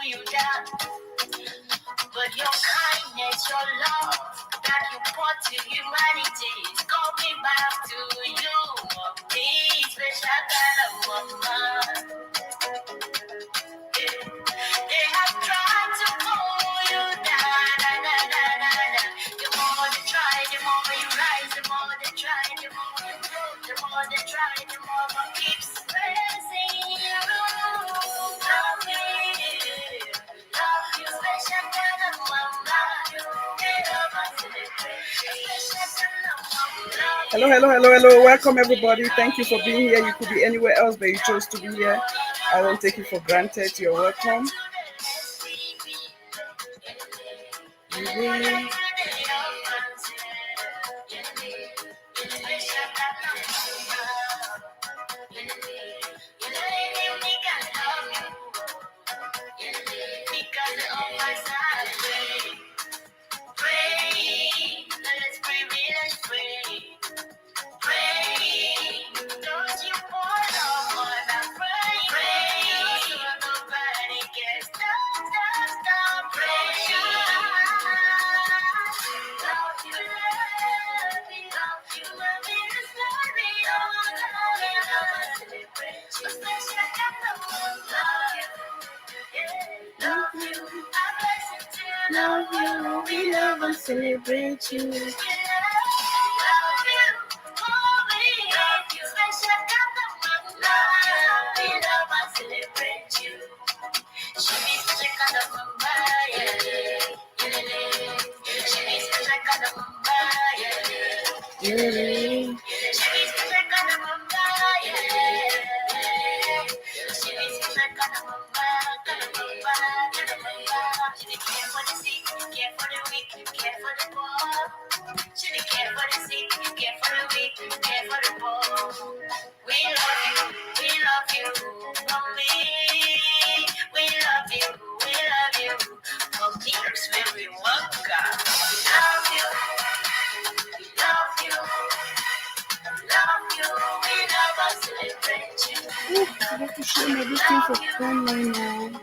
you down. But your kindness, your love that you brought to humanity is coming back to you. Me, special kind of woman. They have tried to pull you down. The more they try, the more you rise. The more they try, the more you grow. The more they try, the more one keeps praising you. Love me, special kind of woman. They love us in the special kind of woman. Hello. Welcome, everybody. Thank you for being here. You could be anywhere else, but you chose to be here. I don't take it for granted. You're welcome. Love you, we love and celebrate you. We love you, special kind of mama. We love and celebrate you. She be special kind of mama, She be special kind of mama, She be special kind of mama, She be special kind of mama. She dey care for the sick, care for the weak, care for the poor. She dey care for the sick, care for the weak, care for the poor. We love you, mommy. We love you, mommy. It's very welcome. Love you, we love and celebrate you. I have to show me everything for fun right now.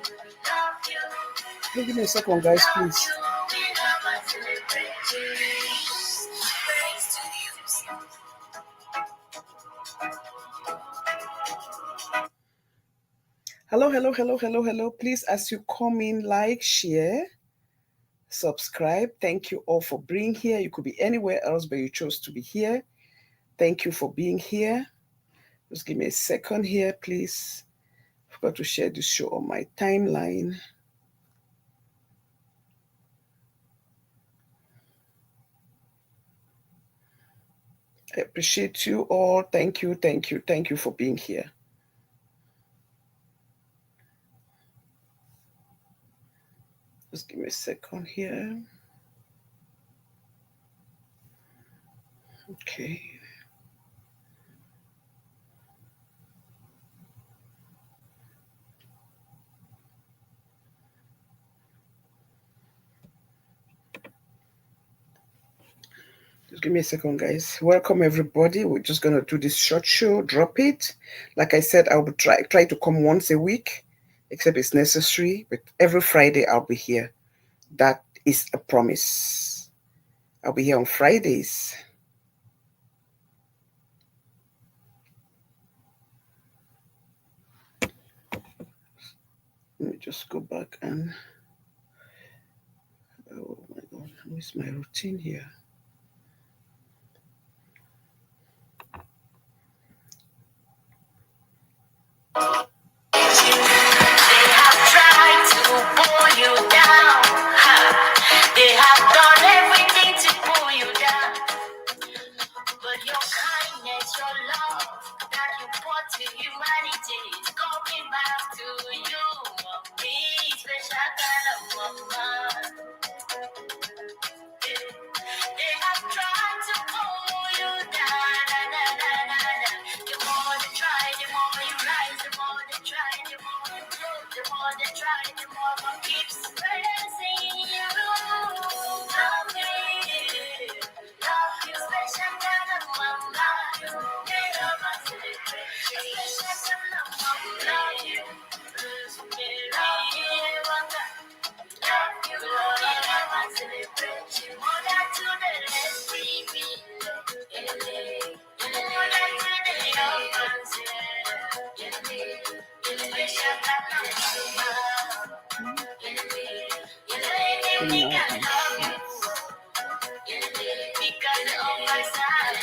Give me a second, guys, please. Hello. Please, as you come in, like, share, subscribe. Thank you all for being here. You could be anywhere else, but you chose to be here. Thank you for being here. Just give me a second here, please. I forgot to share this show on my timeline. I appreciate you all. Thank you for being here. Just give me a second here. Okay. Just give me a second, guys. Welcome, everybody. We're just going to do this short show, drop it. Like I said, I will try to come once a week, except it's necessary. But every Friday, I'll be here. That is a promise. I'll be here on Fridays. Let me just go back and... Oh, my God. I miss my routine here. Because of my side.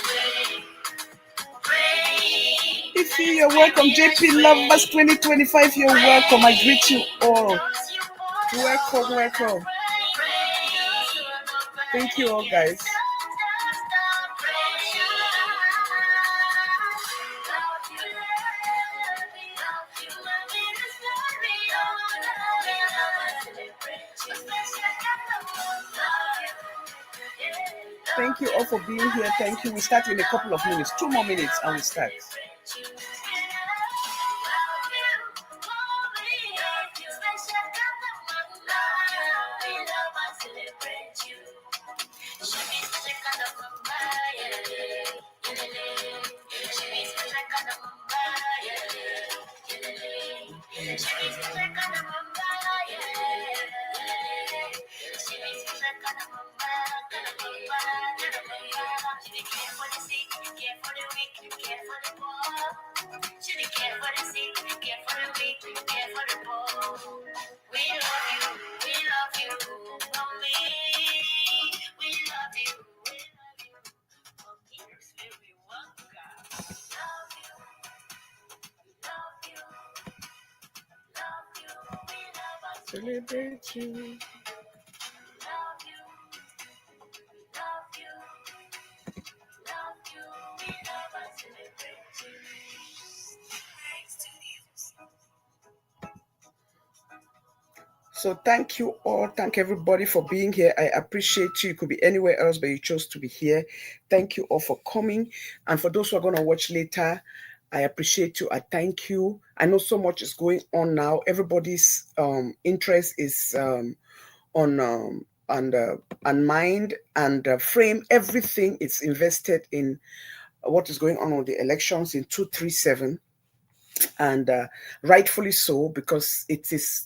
If you're welcome, JP Lovers 2025, you're welcome. I greet you all. Welcome, welcome. Thank you all, guys. Thank you all for being here. Thank you. We start in a couple of minutes. 2 more minutes and we start. Celebrate you. So thank you all. Thank everybody for being here. I appreciate you. You could be anywhere else, but you chose to be here. Thank you all for coming. And for those who are going to watch later, I appreciate you. I thank you. I know so much is going on now. Everybody's interest is on mind and frame. Everything is invested in what is going on with the elections in 237, and rightfully so, because it is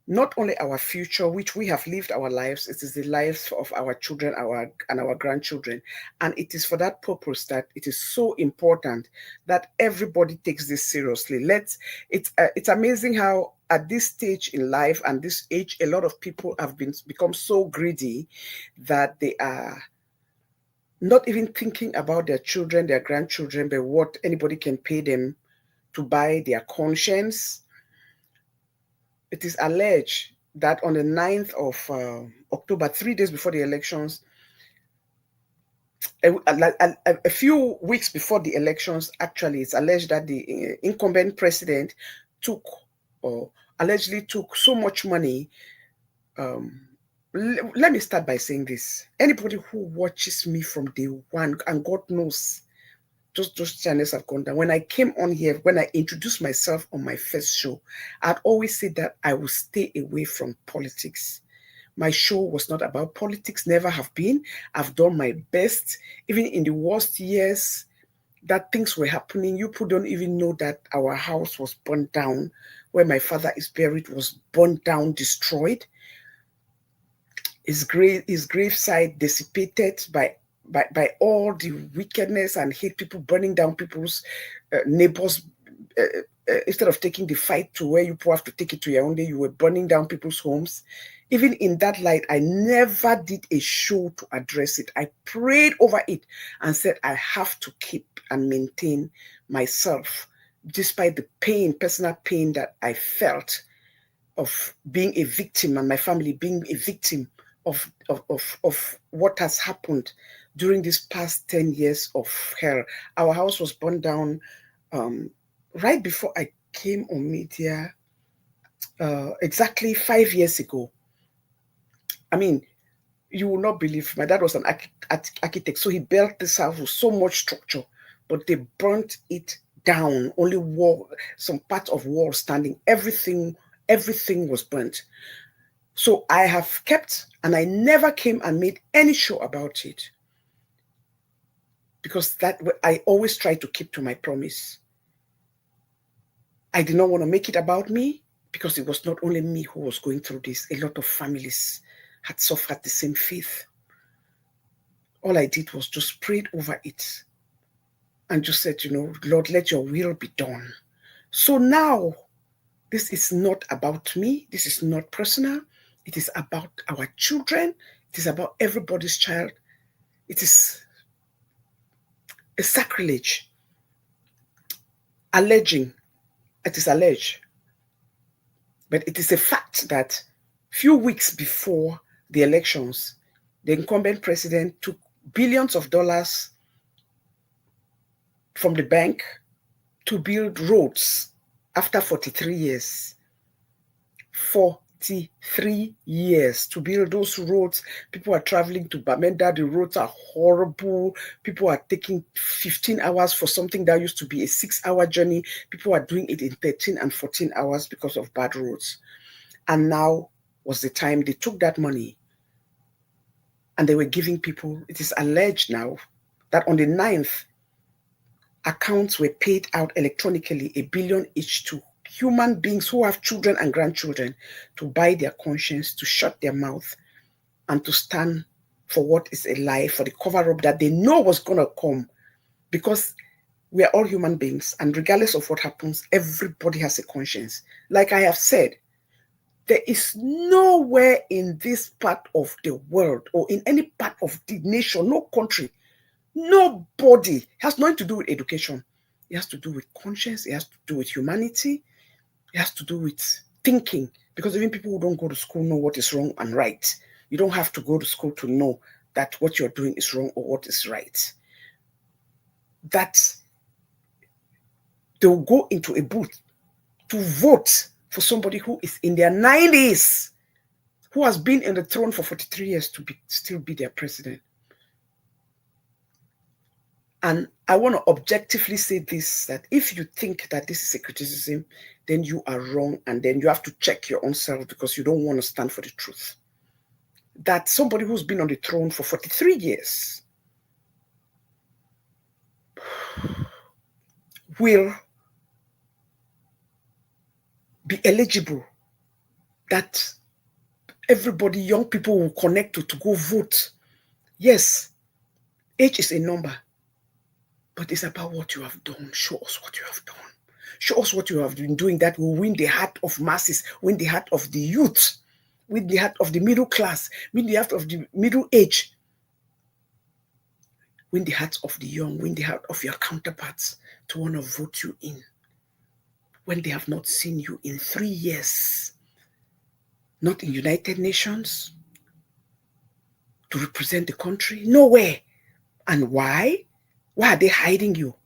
not only our future, which we have lived our lives, it is the lives of our children, our grandchildren. And it is for that purpose that it is so important that everybody takes this seriously. It's amazing how at this stage in life and this age, a lot of people have become so greedy that they are not even thinking about their children, their grandchildren, but what anybody can pay them to buy their conscience. It is alleged that on the 9th of October, 3 days before the elections, a few weeks before the elections, actually, it's alleged that the incumbent president took, or allegedly took, so much money. Let me start by saying this. Anybody who watches me from day one, and God knows, those channels have gone down. When I came on here, when I introduced myself on my first show, I'd always said that I will stay away from politics. My show was not about politics, never have been. I've done my best. Even in the worst years that things were happening, you people don't even know that our house was burned down, where my father is buried was burned down, destroyed. His graveside dissipated by all the wickedness and hate, people burning down people's neighbors. Instead of taking the fight to where you have to take it to your own day, you were burning down people's homes. Even in that light, I never did a show to address it. I prayed over it and said, I have to keep and maintain myself, despite the pain, personal pain that I felt of being a victim, and my family being a victim of what has happened during this past 10 years of hell. Our house was burned down right before I came on media, exactly 5 years ago. I mean, you will not believe, my dad was an architect, so he built this house with so much structure, but they burnt it down. Only wall, some part of wall standing, everything was burnt. So I have kept, and I never came and made any show about it, because that I always try to keep to my promise. I did not want to make it about me, because it was not only me who was going through this. A lot of families had suffered the same fate. All I did was just prayed over it and just said, Lord, let your will be done. So now, this is not about me. This is not personal. It is about our children. It is about everybody's child. It is a sacrilege. Alleging. It is alleged. But it is a fact that few weeks before the elections, the incumbent president took billions of dollars from the bank to build roads after 43 years. 43 years to build those roads. People are traveling to Bamenda. The roads are horrible. People are taking 15 hours for something that used to be a 6-hour journey. People are doing it in 13 and 14 hours because of bad roads. And now was the time they took that money and they were giving people, it is alleged now that on the 9th, accounts were paid out electronically, 1 billion each to human beings who have children and grandchildren to buy their conscience, to shut their mouth, and to stand for what is a lie, for the cover-up that they know was going to come. Because we are all human beings, and regardless of what happens, everybody has a conscience. Like I have said, there is nowhere in this part of the world or in any part of the nation, no country, nobody. It has nothing to do with education. It has to do with conscience. It has to do with humanity. It has to do with thinking. Because even people who don't go to school know what is wrong and right. You don't have to go to school to know that what you're doing is wrong or what is right. That they'll go into a booth to vote for somebody who is in their 90s, who has been in the throne for 43 years to still be their president. And I want to objectively say this, that if you think that this is a criticism, then you are wrong, and then you have to check your own self because you don't want to stand for the truth. That somebody who's been on the throne for 43 years will be eligible, that everybody, young people will connect to go vote. Yes, age is a number, but it's about what you have done. Show us what you have done. Show us what you have been doing that will win the heart of masses, win the heart of the youth, win the heart of the middle class, win the heart of the middle age, win the heart of the young, win the heart of your counterparts to want to vote you in when they have not seen you in 3 years, not in United Nations, to represent the country, nowhere. And why? Why are they hiding you?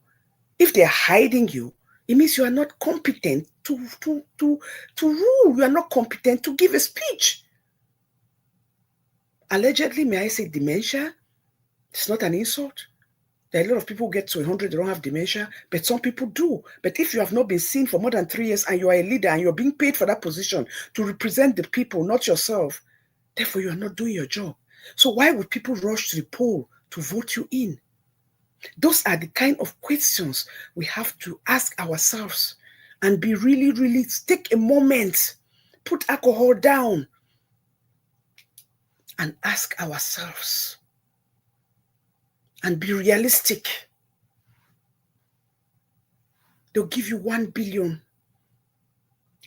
If they're hiding you, it means you are not competent to rule. You are not competent to give a speech. Allegedly, may I say dementia? It's not an insult. There are a lot of people who get to 100, they don't have dementia, but some people do. But if you have not been seen for more than 3 years and you are a leader and you're being paid for that position to represent the people, not yourself, therefore you are not doing your job. So why would people rush to the poll to vote you in? Those are the kind of questions we have to ask ourselves and be really, really, take a moment, put alcohol down and ask ourselves and be realistic. They'll give you 1 billion.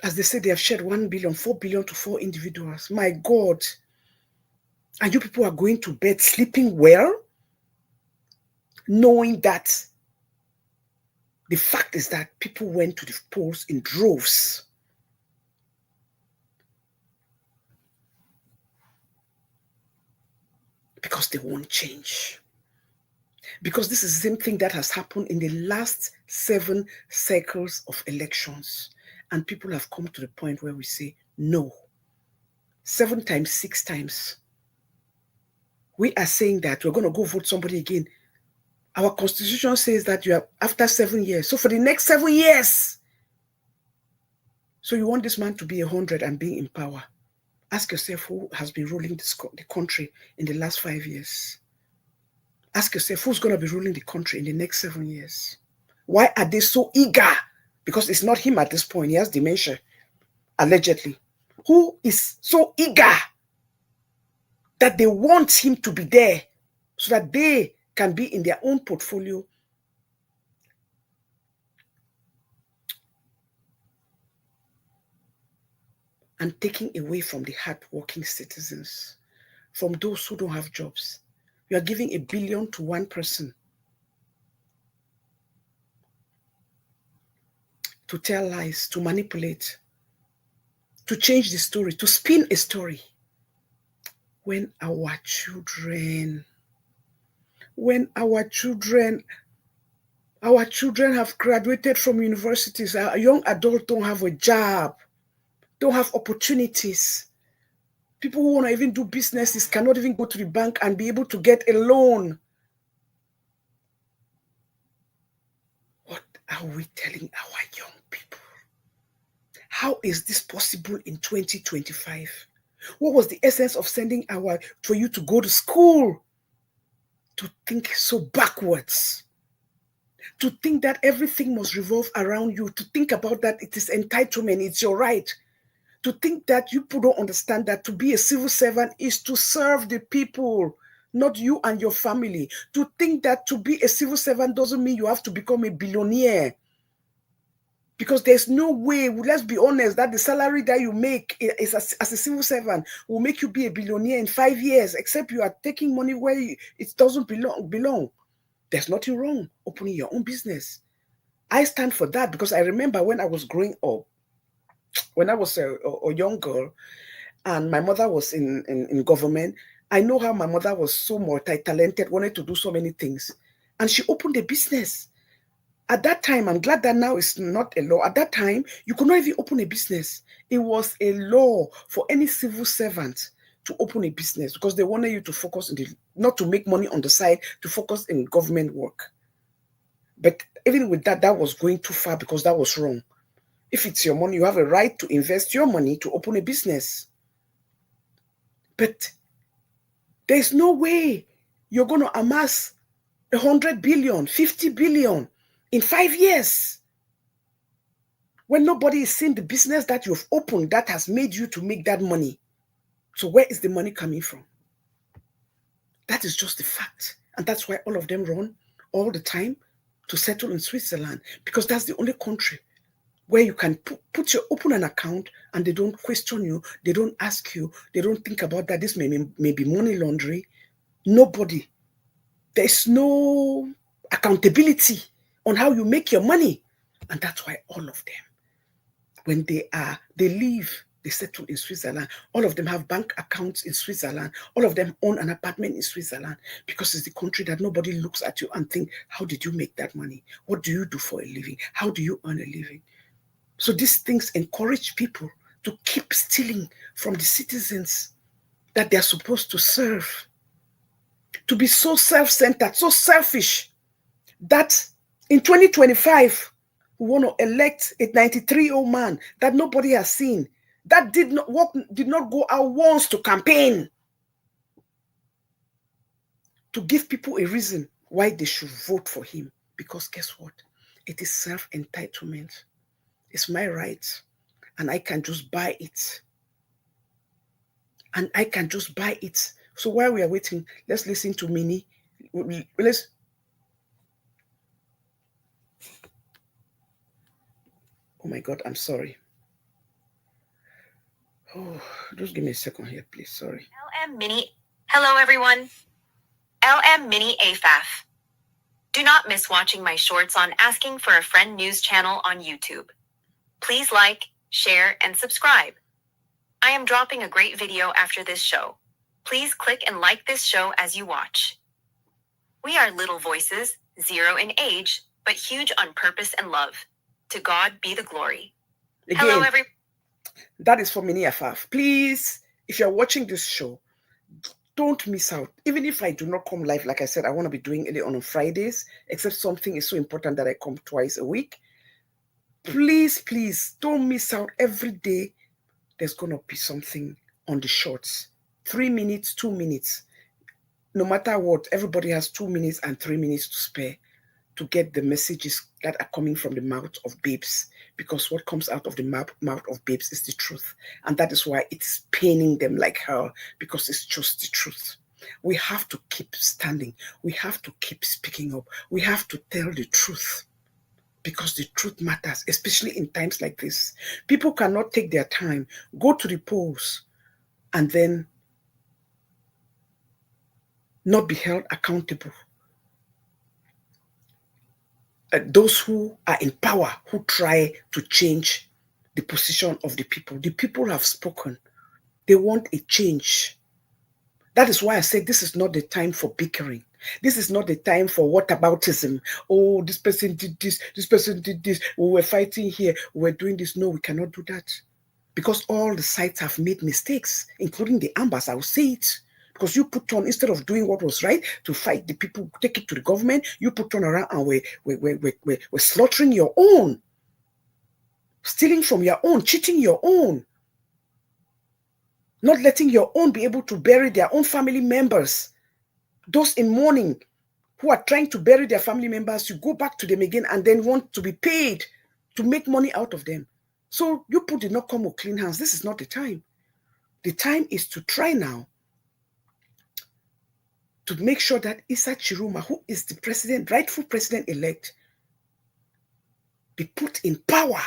As they say, they have shared 1 billion, 4 billion to 4 individuals. My God. And you people are going to bed sleeping well, knowing that the fact is that people went to the polls in droves. Because they won't change. Because this is the same thing that has happened in the last 7 cycles of elections. And people have come to the point where we say, no. 7 times, 6 times. We are saying that we're going to go vote somebody again. Our constitution says that you are after 7 years. So for the next 7 years. So you want this man to be 100 and being in power. Ask yourself who has been ruling the country in the last 5 years. Ask yourself who's going to be ruling the country in the next 7 years. Why are they so eager? Because it's not him at this point. He has dementia, allegedly. Who is so eager that they want him to be there so that they can be in their own portfolio and taking away from the hardworking citizens, from those who don't have jobs. You are giving $1 billion to one person to tell lies, to manipulate, to change the story, to spin a story. When our children have graduated from universities, our young adults don't have a job, don't have opportunities. People who want to even do businesses cannot even go to the bank and be able to get a loan. What are we telling our young people? How is this possible in 2025? What was the essence of sending for you to go to school? To think so backwards. To think that everything must revolve around you. To think about that it is entitlement, it's your right. To think that you people don't understand that to be a civil servant is to serve the people, not you and your family. To think that to be a civil servant doesn't mean you have to become a billionaire. Because there's no way, let's be honest, that the salary that you make is as a civil servant will make you be a billionaire in 5 years, except you are taking money where it doesn't belong. There's nothing wrong opening your own business. I stand for that because I remember when I was growing up, when I was a young girl, and my mother was in government. I know how my mother was so multi-talented, wanted to do so many things. And she opened a business. At that time, I'm glad that now it's not a law. At that time, you could not even open a business. It was a law for any civil servant to open a business because they wanted you to focus not to make money on the side, to focus in government work. But even with that, that was going too far because that was wrong. If it's your money, you have a right to invest your money to open a business. But there's no way you're going to amass 100 billion, 50 billion in 5 years when nobody is seeing the business that you've opened that has made you to make that money. So where is the money coming from? That is just the fact. And that's why all of them run all the time to settle in Switzerland, because that's the only country where you can open an account and they don't question you, they don't ask you, they don't think about that this may be money laundering. Nobody. There's no accountability on how you make your money. And that's why all of them, when they leave, they settle in Switzerland. All of them have bank accounts in Switzerland. All of them own an apartment in Switzerland because it's the country that nobody looks at you and think, how did you make that money? What do you do for a living? How do you earn a living? So these things encourage people to keep stealing from the citizens that they're supposed to serve. To be so self-centered, so selfish, that in 2025, we want to elect a 93-year-old man that nobody has seen, that did not go out once to campaign, to give people a reason why they should vote for him. Because guess what? It is self-entitlement. It's my right, and I can just buy it. And I can just buy it. So while we are waiting, let's listen to Minnie. Let's. Oh my God, I'm sorry. Oh, just give me a second here, please. Sorry. LM Mini. Hello, everyone. LM Mini AFAF. Do not miss watching my shorts on Asking for a Friend news channel on YouTube. Please like, share, and subscribe. I am dropping a great video after this show. Please click and like this show as you watch. We are little voices, 0 in age, but huge on purpose and love. To God be the glory. Again, hello, everyone. That is for Minnie Afaf. Please, if you're watching this show, don't miss out. Even if I do not come live, like I said, I want to be doing it on Fridays, except something is so important that I come twice a week. Please, please, don't miss out. Every day, there's going to be something on the shorts. 3 minutes, 2 minutes. No matter what, everybody has 2 minutes and 3 minutes to spare to get the messages that are coming from the mouth of babes. Because what comes out of the mouth of babes is the truth. And that is why it's paining them like hell, because it's just the truth. We have to keep standing. We have to keep speaking up. We have to tell the truth. because the truth matters, especially in times like this. People cannot take their time, go to the polls, and then not be held accountable. Those who are in power, who try to change the position of the people have spoken. They want a change. That is why I said this is not the time for bickering. This is not the time for whataboutism. Oh, this person did this person did this. We were fighting here, we were doing this. No, we cannot do that. Because all the sides have made mistakes, including the Ambas. I will say it. Because you put on, instead of doing what was right to fight the people, take it to the government, you put on around and we're slaughtering your own, stealing from your own, cheating your own, not letting your own be able to bury their own family members. Those in mourning who are trying to bury their family members, you go back to them again and then want to be paid to make money out of them. So you people did not come with clean hands. This is not the time. The time is to try now to make sure that Issa Chiruma, who is the president, rightful president-elect, be put in power.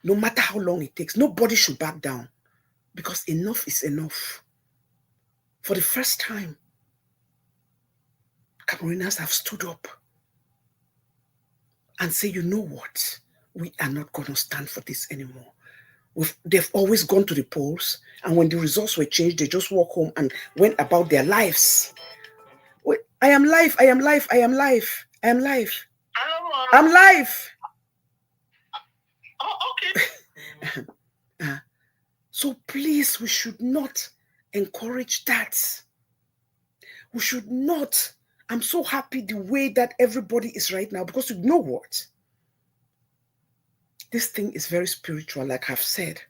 No matter how long it takes, nobody should back down, because enough is enough. For the first time, Cameroonians have stood up and say, you know what? We are not going to stand for this anymore. They've always gone to the polls, and when the results were changed, they just walked home and went about their lives. Wait, I am live. I am live. I am live. I am live. I'm live. Oh, okay. So please, we should not encourage that. We should not. I'm so happy the way that everybody is right now, because you know what? This thing is very spiritual, like I've said.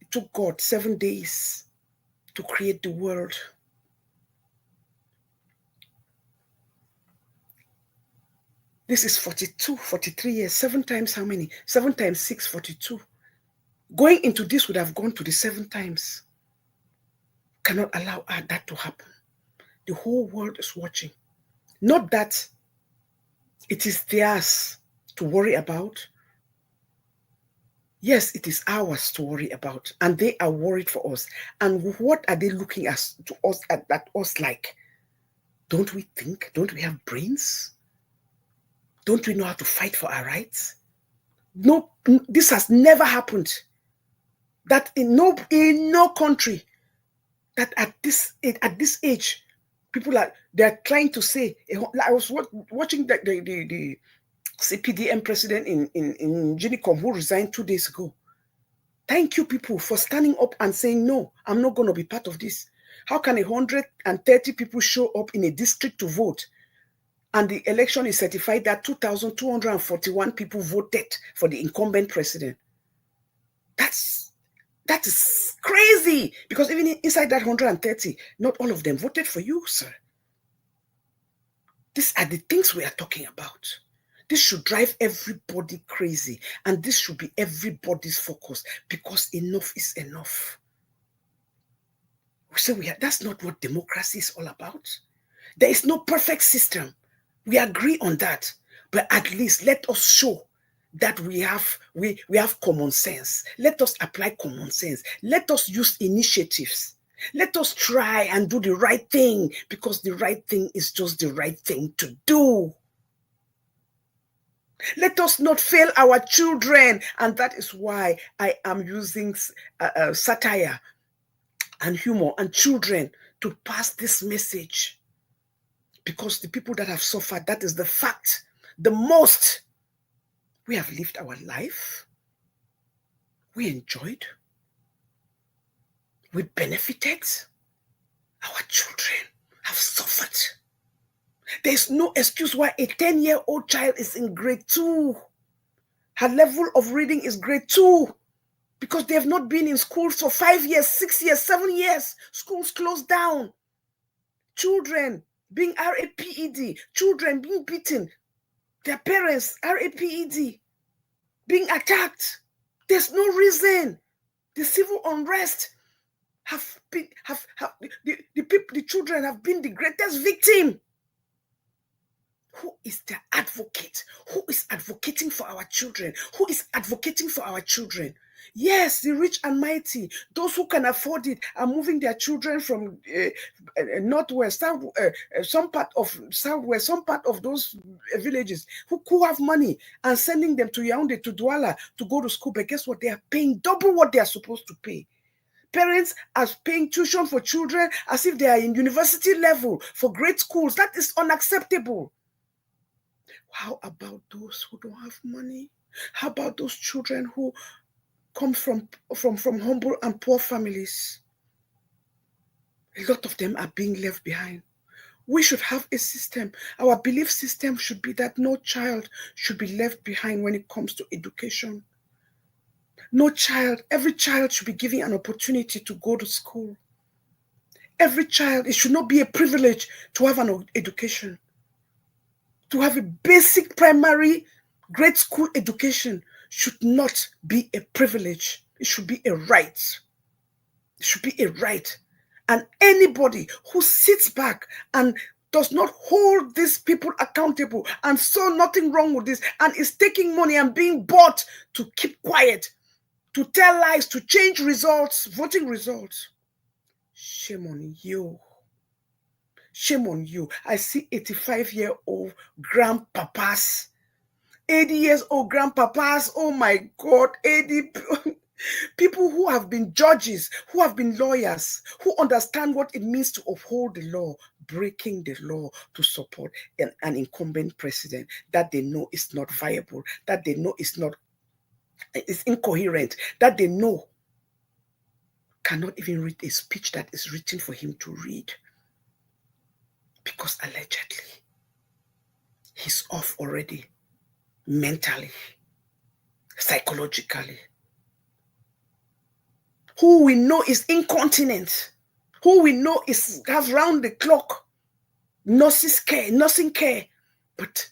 It took God 7 days to create the world. This is 42, 43 years. 7 times how many? 7 times 6, 42. Going into this would have gone to the 7 times. Cannot allow that to happen. The whole world is watching. Not that it is theirs to worry about. Yes, it is ours to worry about, and they are worried for us. And what are they looking at us like? Don't we think? Don't we have brains? Don't we know how to fight for our rights? No, this has never happened. That in no country, that at this age, people they're trying to say. I was watching the CPDM president in Ginicom, who resigned 2 days ago. Thank you, people, for standing up and saying, no, I'm not going to be part of this. How can 130 people show up in a district to vote, and the election is certified that 2,241 people voted for the incumbent president? That is crazy, because even inside that 130, not all of them voted for you, sir. These are the things we are talking about. This should drive everybody crazy, and this should be everybody's focus, because enough is enough. We say that's not what democracy is all about. There is no perfect system. We agree on that, but at least let us show that we have common sense. Let us apply common sense. Let us use initiatives. Let us try and do the right thing, because the right thing is just the right thing to do. Let us not fail our children, and that is why I am using satire and humor and children to pass this message, because the people that have suffered, that is the fact, the most. We have lived our life. We enjoyed. We benefited. Our children have suffered. There's no excuse why a 10-year-old child is in grade 2. Her level of reading is grade 2, because they have not been in school for 5 years, 6 years, 7 years. Schools closed down. Children being RAPED, children being beaten, their parents RAPED, being attacked. There's no reason. The civil unrest the children have been the greatest victim. Who is their advocate? Who is advocating for our children? Who is advocating for our children? Yes, the rich and mighty, those who can afford it, are moving their children from northwest, south, some part of southwest, some part of those villages who have money, and sending them to Yaoundé, to Douala, to go to school. But guess what? They are paying double what they are supposed to pay. Parents are paying tuition for children as if they are in university level for great schools. That is unacceptable. How about those who don't have money? How about those children who come from humble and poor families? A lot of them are being left behind. We should have a system. Our belief system should be that no child should be left behind when it comes to education. No child, every child should be given an opportunity to go to school. Every child, it should not be a privilege to have an education. To have a basic primary grade school education should not be a privilege. It should be a right. It should be a right. And anybody who sits back and does not hold these people accountable and saw nothing wrong with this and is taking money and being bought to keep quiet, to tell lies, to change results, voting results, shame on you. Shame on you. I see 85-year-old grandpapas, 80-years-old grandpapas. Oh my God, 80 people who have been judges, who have been lawyers, who understand what it means to uphold the law, breaking the law to support an incumbent president that they know is not viable, that they know is incoherent, that they know cannot even read a speech that is written for him to read. Because allegedly, he's off already, mentally, psychologically. Who we know is incontinent, who we know has round the clock nursing care, but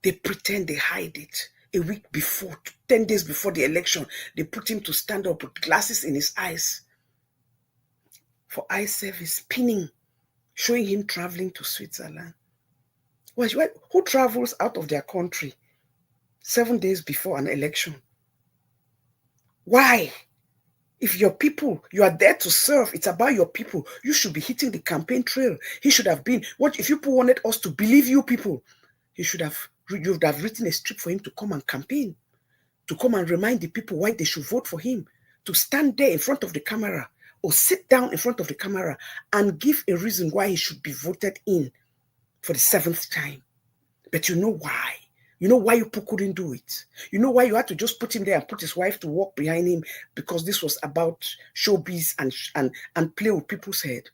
they pretend they hide it. A week before, 10 days before the election, they put him to stand up with glasses in his eyes for eye service, pinning, showing him traveling to Switzerland. Who travels out of their country 7 days before an election? Why? If your people, you are there to serve, it's about your people. You should be hitting the campaign trail. He should have been, what if you wanted us to believe you people? You would have written a script for him to come and campaign, to come and remind the people why they should vote for him, to stand there in front of the camera or sit down in front of the camera and give a reason why he should be voted in for the 7th time. But you know why? You know why you couldn't do it? You know why you had to just put him there and put his wife to walk behind him? Because this was about showbiz and play with people's head.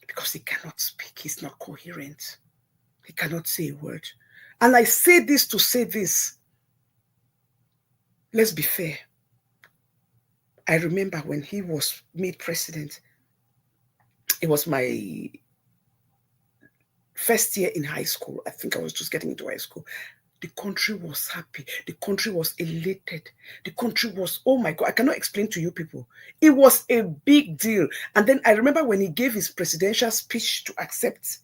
Because he cannot speak. He's not coherent. He cannot say a word. And I say this to say this. Let's be fair. I remember when he was made president, it was my first year in high school. I think I was just getting into high school. The country was happy. The country was elated. The country was, oh my God, I cannot explain to you people. It was a big deal. And then I remember when he gave his presidential speech to accept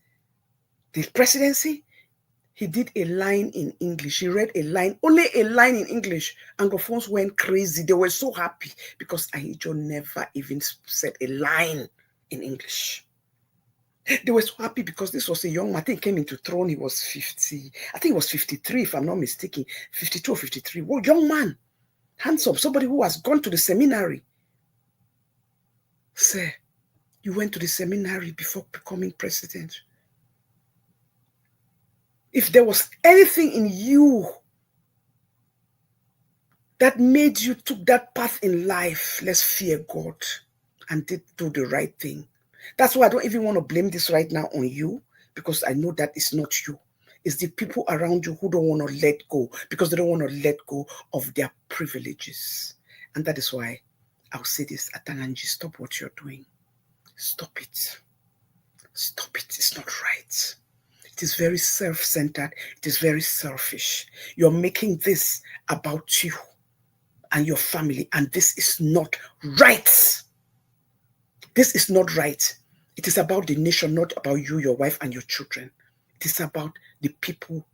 the presidency, he did a line in English. He read a line, only a line in English. Anglophones went crazy. They were so happy because Ahijo never even said a line in English. They were so happy because this was a young man. I think he came into throne. He was 50. I think he was 53, if I'm not mistaken. 52 or 53. Well, young man. Handsome. Somebody who has gone to the seminary. Sir, you went to the seminary before becoming president. If there was anything in you that made you took that path in life, let's fear God and do the right thing. That's why I don't even want to blame this right now on you, because I know that it's not you. It's the people around you who don't want to let go, because they don't want to let go of their privileges. And that is why I'll say this, Atanganji, stop what you're doing. Stop it. Stop it. It's not right. It is very self-centered. It is very selfish. You're making this about you and your family, and this is not right. This is not right. It is about the nation, not about you, your wife, and your children. It is about the people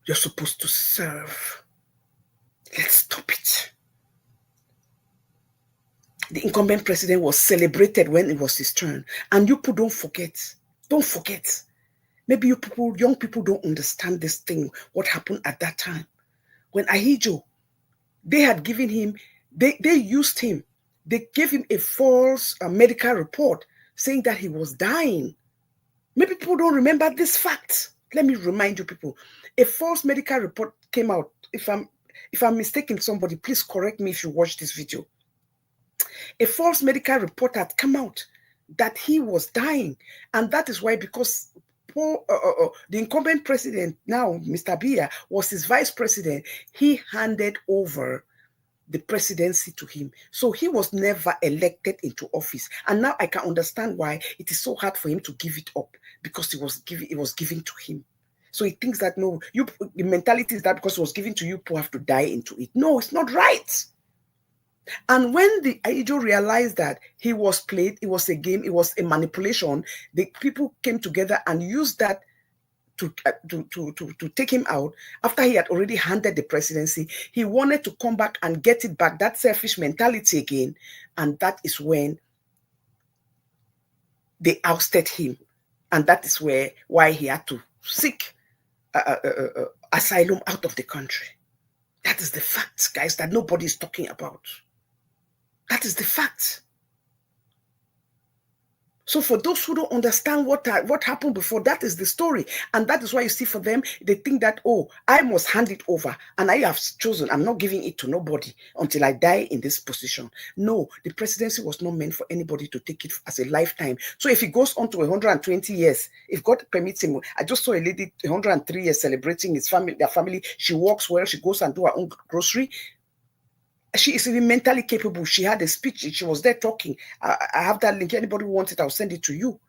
you're supposed to serve. Let's stop it. The incumbent president was celebrated when it was his turn. And you people don't forget. Don't forget. Maybe you people, young people, don't understand this thing, what happened at that time. When Ahijo, they had given him, they used him. They gave him a false medical report saying that he was dying. Maybe people don't remember this fact. Let me remind you people. A false medical report came out. If I'm mistaken somebody, please correct me if you watch this video. A false medical report had come out that he was dying. And that is why, because the incumbent president, now Mr. Biya, was his vice president, he handed over the presidency to him. So he was never elected into office. And now I can understand why it is so hard for him to give it up, because it was given to him. So he thinks that, no, the mentality is that because it was given to you, people have to die into it. No, it's not right. And when the Aijo realized that he was played, it was a game, it was a manipulation, the people came together and used that to take him out. After he had already handed the presidency, he wanted to come back and get it back, that selfish mentality again. And that is when they ousted him. And that is why he had to seek asylum out of the country. That is the fact, guys, that nobody is talking about. That is the fact. So for those who don't understand what happened before, that is the story. And that is why you see, for them, they think that, oh, I must hand it over. And I have chosen, I'm not giving it to nobody until I die in this position. No, the presidency was not meant for anybody to take it as a lifetime. So if he goes on to 120 years, if God permits him, I just saw a lady 103 years celebrating their family. She works well, she goes and do her own grocery. She is even mentally capable. She had a speech. She was there talking. I have that link. Anybody who wants it, I'll send it to you.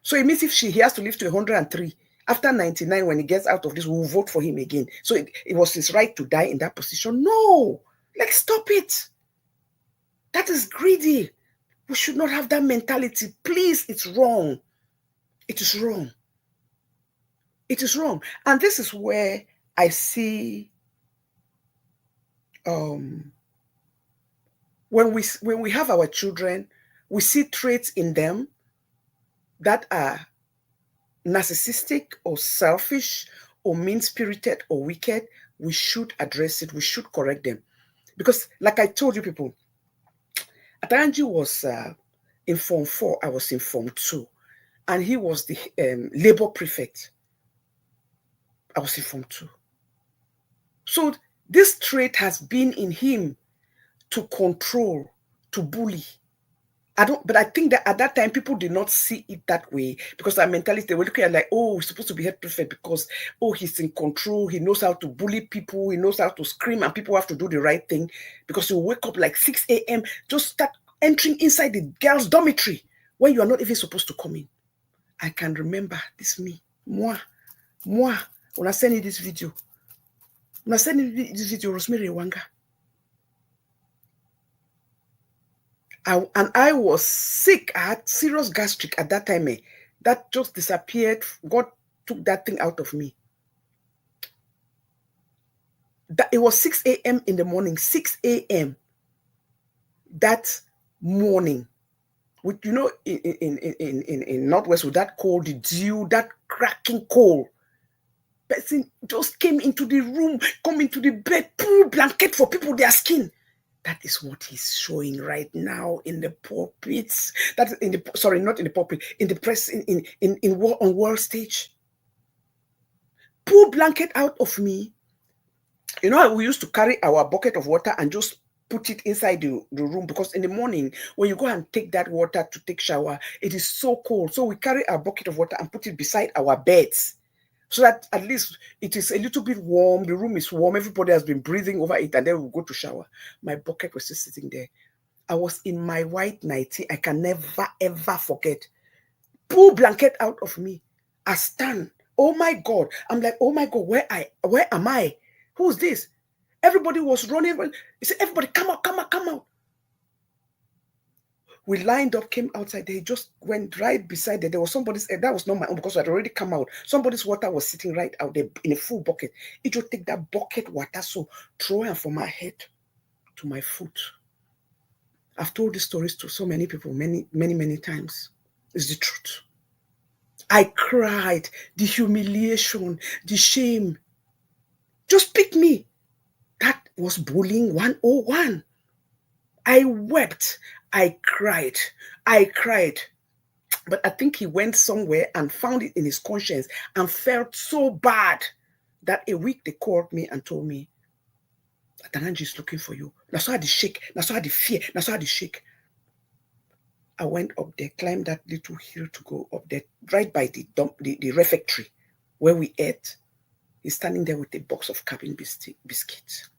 So it means if he has to live to 103, after 99, when he gets out of this, we'll vote for him again. So it was his right to die in that position. No, let's stop it. That is greedy. We should not have that mentality. Please, it's wrong. It is wrong. It is wrong. And this is where I see when we have our children, we see traits in them that are narcissistic or selfish or mean-spirited or wicked. We should address it. We should correct them. Because like I told you people, Ataranji was in Form 4. I was in Form 2. And he was the labor prefect. I was in Form 2. So this trait has been in him to control, to bully. But I think that at that time, people did not see it that way, because our mentality, they were looking at like, oh, he's supposed to be head prefect because, oh, he's in control. He knows how to bully people. He knows how to scream, and people have to do the right thing, because you wake up like 6 a.m., just start entering inside the girls' dormitory when you are not even supposed to come in. I can remember this moi, when I send you this video, Rosemary Wanga. And I was sick. I had serious gastric at that time. That just disappeared. God took that thing out of me. It was 6 a.m. in the morning. 6 a.m. that morning. With, you know, in Northwest, with that cold, the dew, that cracking cold. Person just came into the room, come into the bed, pull blanket for people, their skin. That is what he's showing right now in the pulpits. That's in the, sorry, not in the pulpit, in the press, on world stage. Pull blanket out of me. You know how we used to carry our bucket of water and just put it inside the room, because in the morning when you go and take that water to take shower, it is so cold. So we carry our bucket of water and put it beside our beds, so that at least it is a little bit warm. The room is warm. Everybody has been breathing over it, and then we'll go to shower. My bucket was just sitting there. I was in my white nightie. I can never, ever forget. Pull blanket out of me. I stand. Oh my God. I'm like, oh my God, where am I? Who's this? Everybody was running. He said, everybody, come out, come out, come out. We lined up, came outside. They just went right beside there. There was somebody's, that was not my own because I had already come out. Somebody's water was sitting right out there in a full bucket. It would take that bucket water, so throw it from my head to my foot. I've told these stories to so many people many times. It's the truth. I cried, the humiliation, the shame. Just pick me. That was bullying 101. I wept. I cried. I cried. But I think he went somewhere and found it in his conscience and felt so bad that a week they called me and told me, Atananji is looking for you. Now so I had the shake. Now so I had the fear. Now so I had the shake. I went up there, climbed that little hill to go up there, right by the refectory where we ate. He's standing there with a box of cabin biscuits.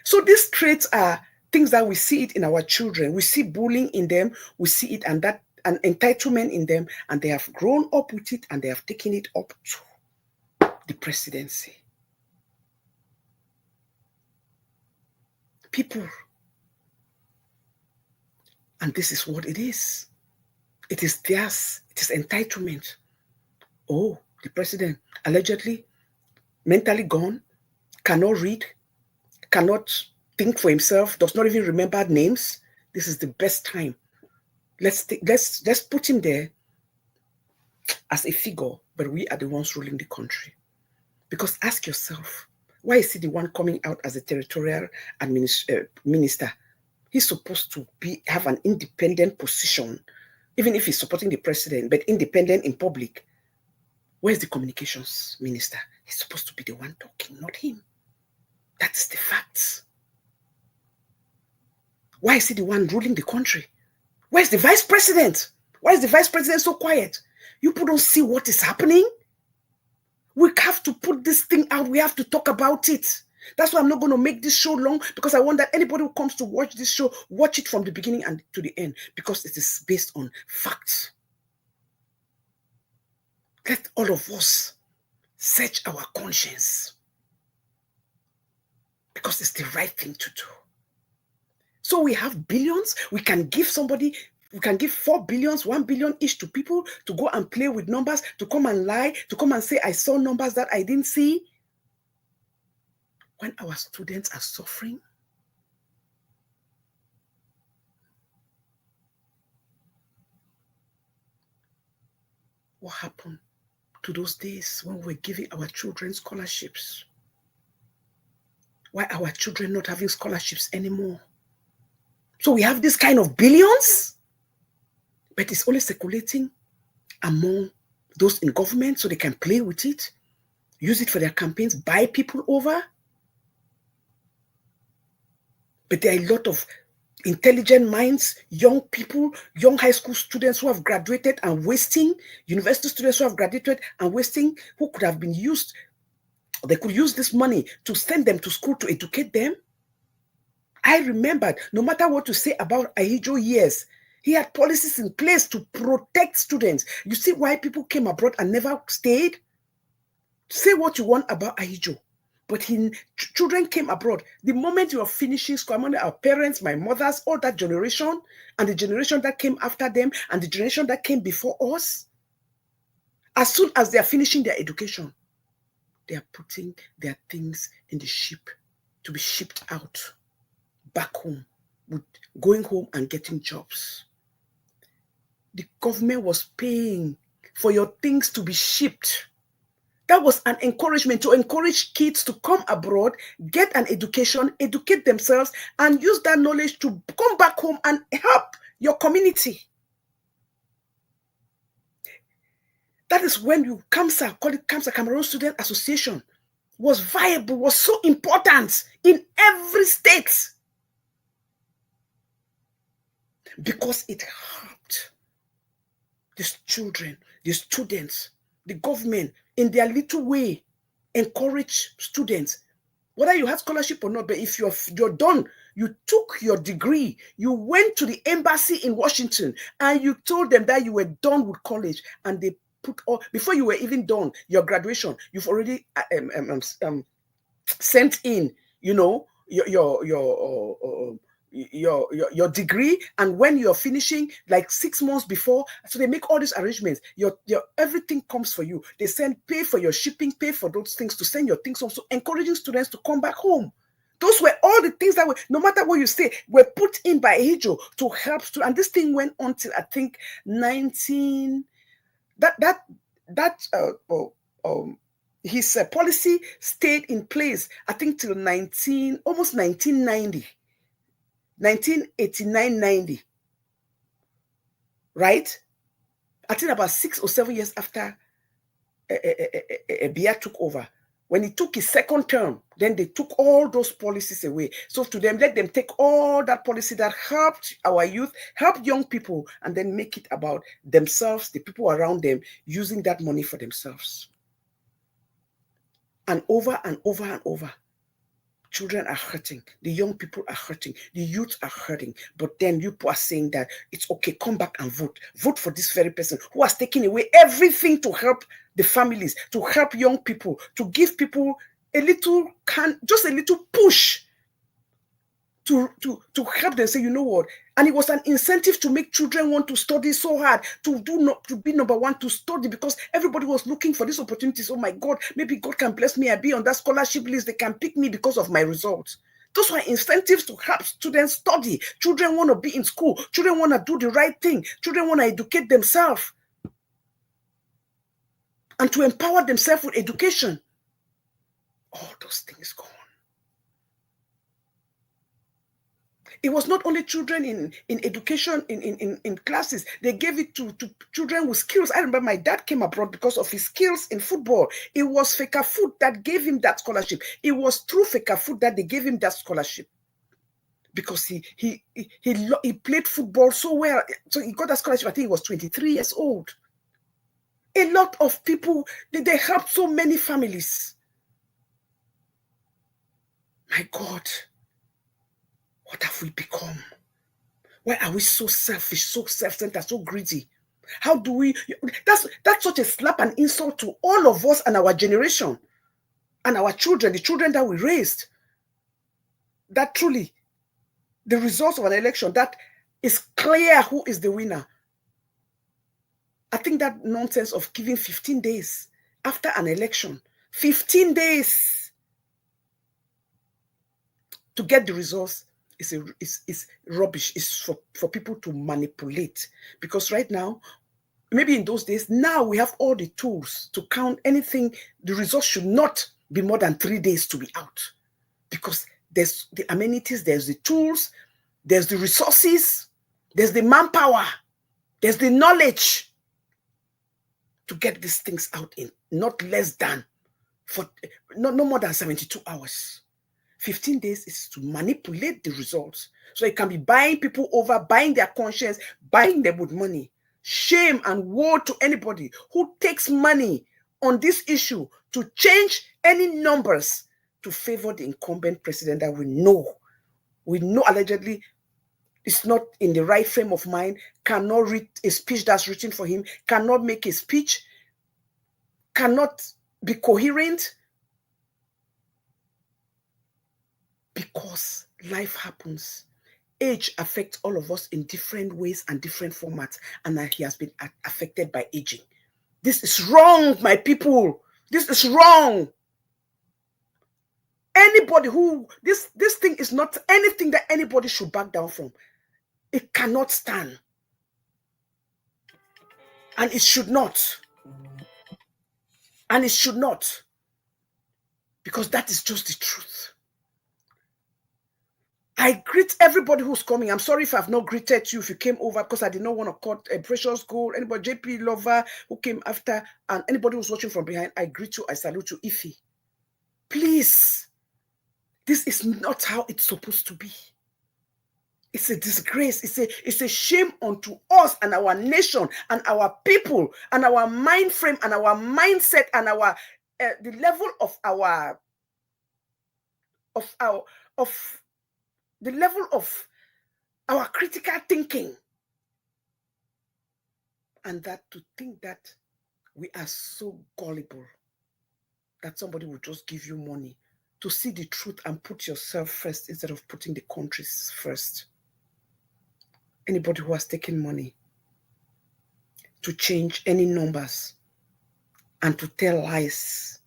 So these traits are things that we see it in our children. We see bullying in them. We see it and that an entitlement in them, and they have grown up with it and they have taken it up to the presidency. People. And this is what it is. It is theirs. It is entitlement. Oh, the president, allegedly mentally gone, cannot read, cannot think for himself, does not even remember names. This is the best time. Let's put him there as a figure, but we are the ones ruling the country. Because ask yourself, why is he the one coming out as a territorial minister? He's supposed to have an independent position, even if he's supporting the president, but independent in public. Where's the communications minister? He's supposed to be the one talking, not him. That's the facts. Why is he the one ruling the country? Where's the vice president? Why is the vice president so quiet? You people don't see what is happening? We have to put this thing out. We have to talk about it. That's why I'm not going to make this show long, because I want that anybody who comes to watch this show, watch it from the beginning and to the end, because it is based on facts. Let all of us search our conscience, because it's the right thing to do. So we have billions. We can give 4 billions, 1 billion each to people to go and play with numbers, to come and lie, to come and say, I saw numbers that I didn't see. When our students are suffering, what happened to those days when we were giving our children scholarships? Why are our children not having scholarships anymore? So we have this kind of billions, but it's only circulating among those in government so they can play with it, use it for their campaigns, buy people over. But there are a lot of intelligent minds, young people, young high school students who have graduated and wasting, university students who have graduated and wasting, who could have been used. They could use this money to send them to school to educate them. I remembered, no matter what you say about Ahijo years, he had policies in place to protect students. You see why people came abroad and never stayed? Say what you want about Ahijo, but children came abroad. The moment you are finishing school, among our parents, my mothers, all that generation, and the generation that came after them, and the generation that came before us, as soon as they are finishing their education, they are putting their things in the ship to be shipped out back home, with going home and getting jobs. The government was paying for your things to be shipped. That was an encouragement to encourage kids to come abroad, get an education, educate themselves, and use that knowledge to come back home and help your community. That is when you CAMSA, call it CAMSA, Cameroon Student Association, was viable, was so important in every state. Because it helped these children, the students, the government, in their little way, encourage students. Whether you have scholarship or not, but if you're done, you took your degree, you went to the embassy in Washington, and you told them that you were done with college, and they put all, before you were even done, your graduation, you've already sent in, your your degree, and when you're finishing, like 6 months before, so they make all these arrangements. Your everything comes for you. They pay for your shipping, pay for those things to send your things home. So encouraging students to come back home. Those were all the things that were, no matter what you say, were put in by Ejo to help students. And this thing went on till I think 19. His policy stayed in place, I think, till almost 1990, 1989, 90, right? I think about 6 or 7 years after Biya took over. When he took his second term, then they took all those policies away. So to them, let them take all that policy that helped our youth, helped young people, and then make it about themselves, the people around them, using that money for themselves. And over and over and over, children are hurting, the young people are hurting, the youth are hurting. But then you are saying that it's okay, come back and vote. Vote for this very person who has taken away everything to help the families, to help young people, to give people just a little push to help them say, you know what? And it was an incentive to make children want to study so hard, to be number one, to study, because everybody was looking for these opportunities. Oh my God, maybe God can bless me. I'll be on that scholarship list. They can pick me because of my results. Those were incentives to help students study. Children want to be in school. Children want to do the right thing. Children want to educate themselves and to empower themselves with education. All those things gone. It was not only children in education, in classes. They gave it to children with skills. I remember my dad came abroad because of his skills in football. It was Feka Food that gave him that scholarship. It was through Feka Food that they gave him that scholarship, because he played football so well. So he got that scholarship. I think he was 23 years old. A lot of people, they helped so many families. My God. What have we become? Why are we so selfish, so self-centered, so greedy? How do we? That's such a slap and insult to all of us and our generation and our children, the children that we raised. That truly, the results of an election, that is clear who is the winner. I think that nonsense of giving 15 days after an election, 15 days to get the results, is rubbish. It's for people to manipulate. Because right now, maybe in those days, now we have all the tools to count anything. The results should not be more than 3 days to be out, because there's the amenities, there's the tools, there's the resources, there's the manpower, there's the knowledge to get these things out in not less than, no more than 72 hours. 15 days is to manipulate the results. So it can be buying people over, buying their conscience, buying them with money. Shame and woe to anybody who takes money on this issue to change any numbers to favor the incumbent president that we know allegedly is not in the right frame of mind, cannot read a speech that's written for him, cannot make a speech, cannot be coherent. Because life happens. Age affects all of us in different ways and different formats, and that he has been affected by aging. This is wrong, my people. This is wrong. Anybody who, this thing is not anything that anybody should back down from. It cannot stand. And it should not. And it should not. Because that is just the truth. I greet everybody who's coming. I'm sorry if I've not greeted you, if you came over, because I did not want to cut a precious gold. Anybody, JP Lover, who came after, and anybody who's watching from behind, I greet you, I salute you. Ify, please, this is not how it's supposed to be. It's a disgrace. It's a shame unto us and our nation and our people and our mind frame and our mindset and our the level of our the level of our critical thinking. And that to think that we are so gullible that somebody will just give you money to see the truth and put yourself first instead of putting the countries first. Anybody who has taken money to change any numbers and to tell lies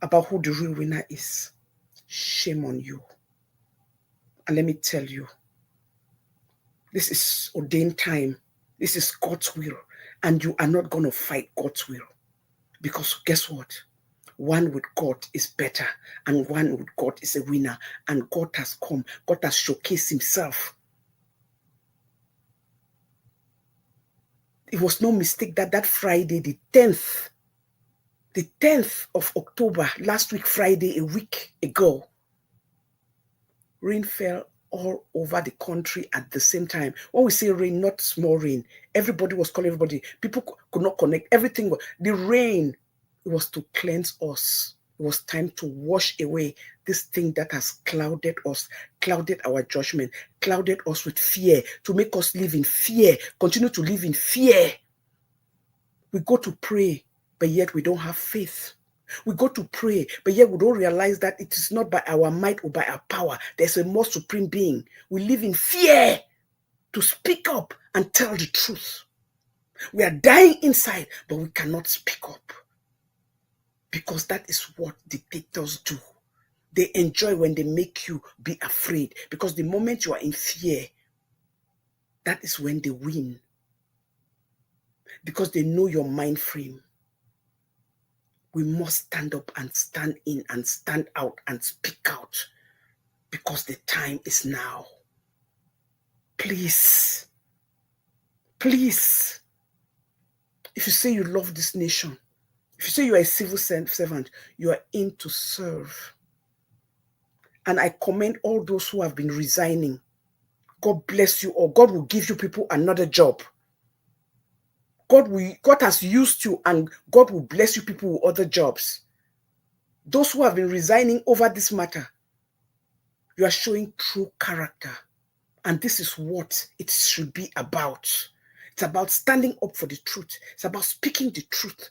about who the real winner is, shame on you. And let me tell you, this is ordained time. This is God's will. And you are not going to fight God's will. Because guess what? One with God is better. And one with God is a winner. And God has come. God has showcased himself. It was no mistake that that Friday, the 10th of October, last week Friday, a week ago, rain fell all over the country at the same time. When we say rain, not small rain, everybody was calling everybody. People could not connect. Everything was, the rain, it was to cleanse us. It was time to wash away this thing that has clouded us, clouded our judgment, clouded us with fear, to make us live in fear, continue to live in fear. We go to pray, but yet we don't have faith. We go to pray, but yet we don't realize that it is not by our might or by our power. There's a more supreme being. We live in fear to speak up and tell the truth. We are dying inside, but we cannot speak up. Because that is what dictators do. They enjoy when they make you be afraid. Because the moment you are in fear, that is when they win. Because they know your mind frame. We must stand up and stand in and stand out and speak out, because the time is now. Please, please, if you say you love this nation, if you say you are a civil servant, you are in to serve. And I commend all those who have been resigning. God bless you, or God will give you people another job. God has used you, and God will bless you people with other jobs. Those who have been resigning over this matter, you are showing true character. And this is what it should be about. It's about standing up for the truth. It's about speaking the truth.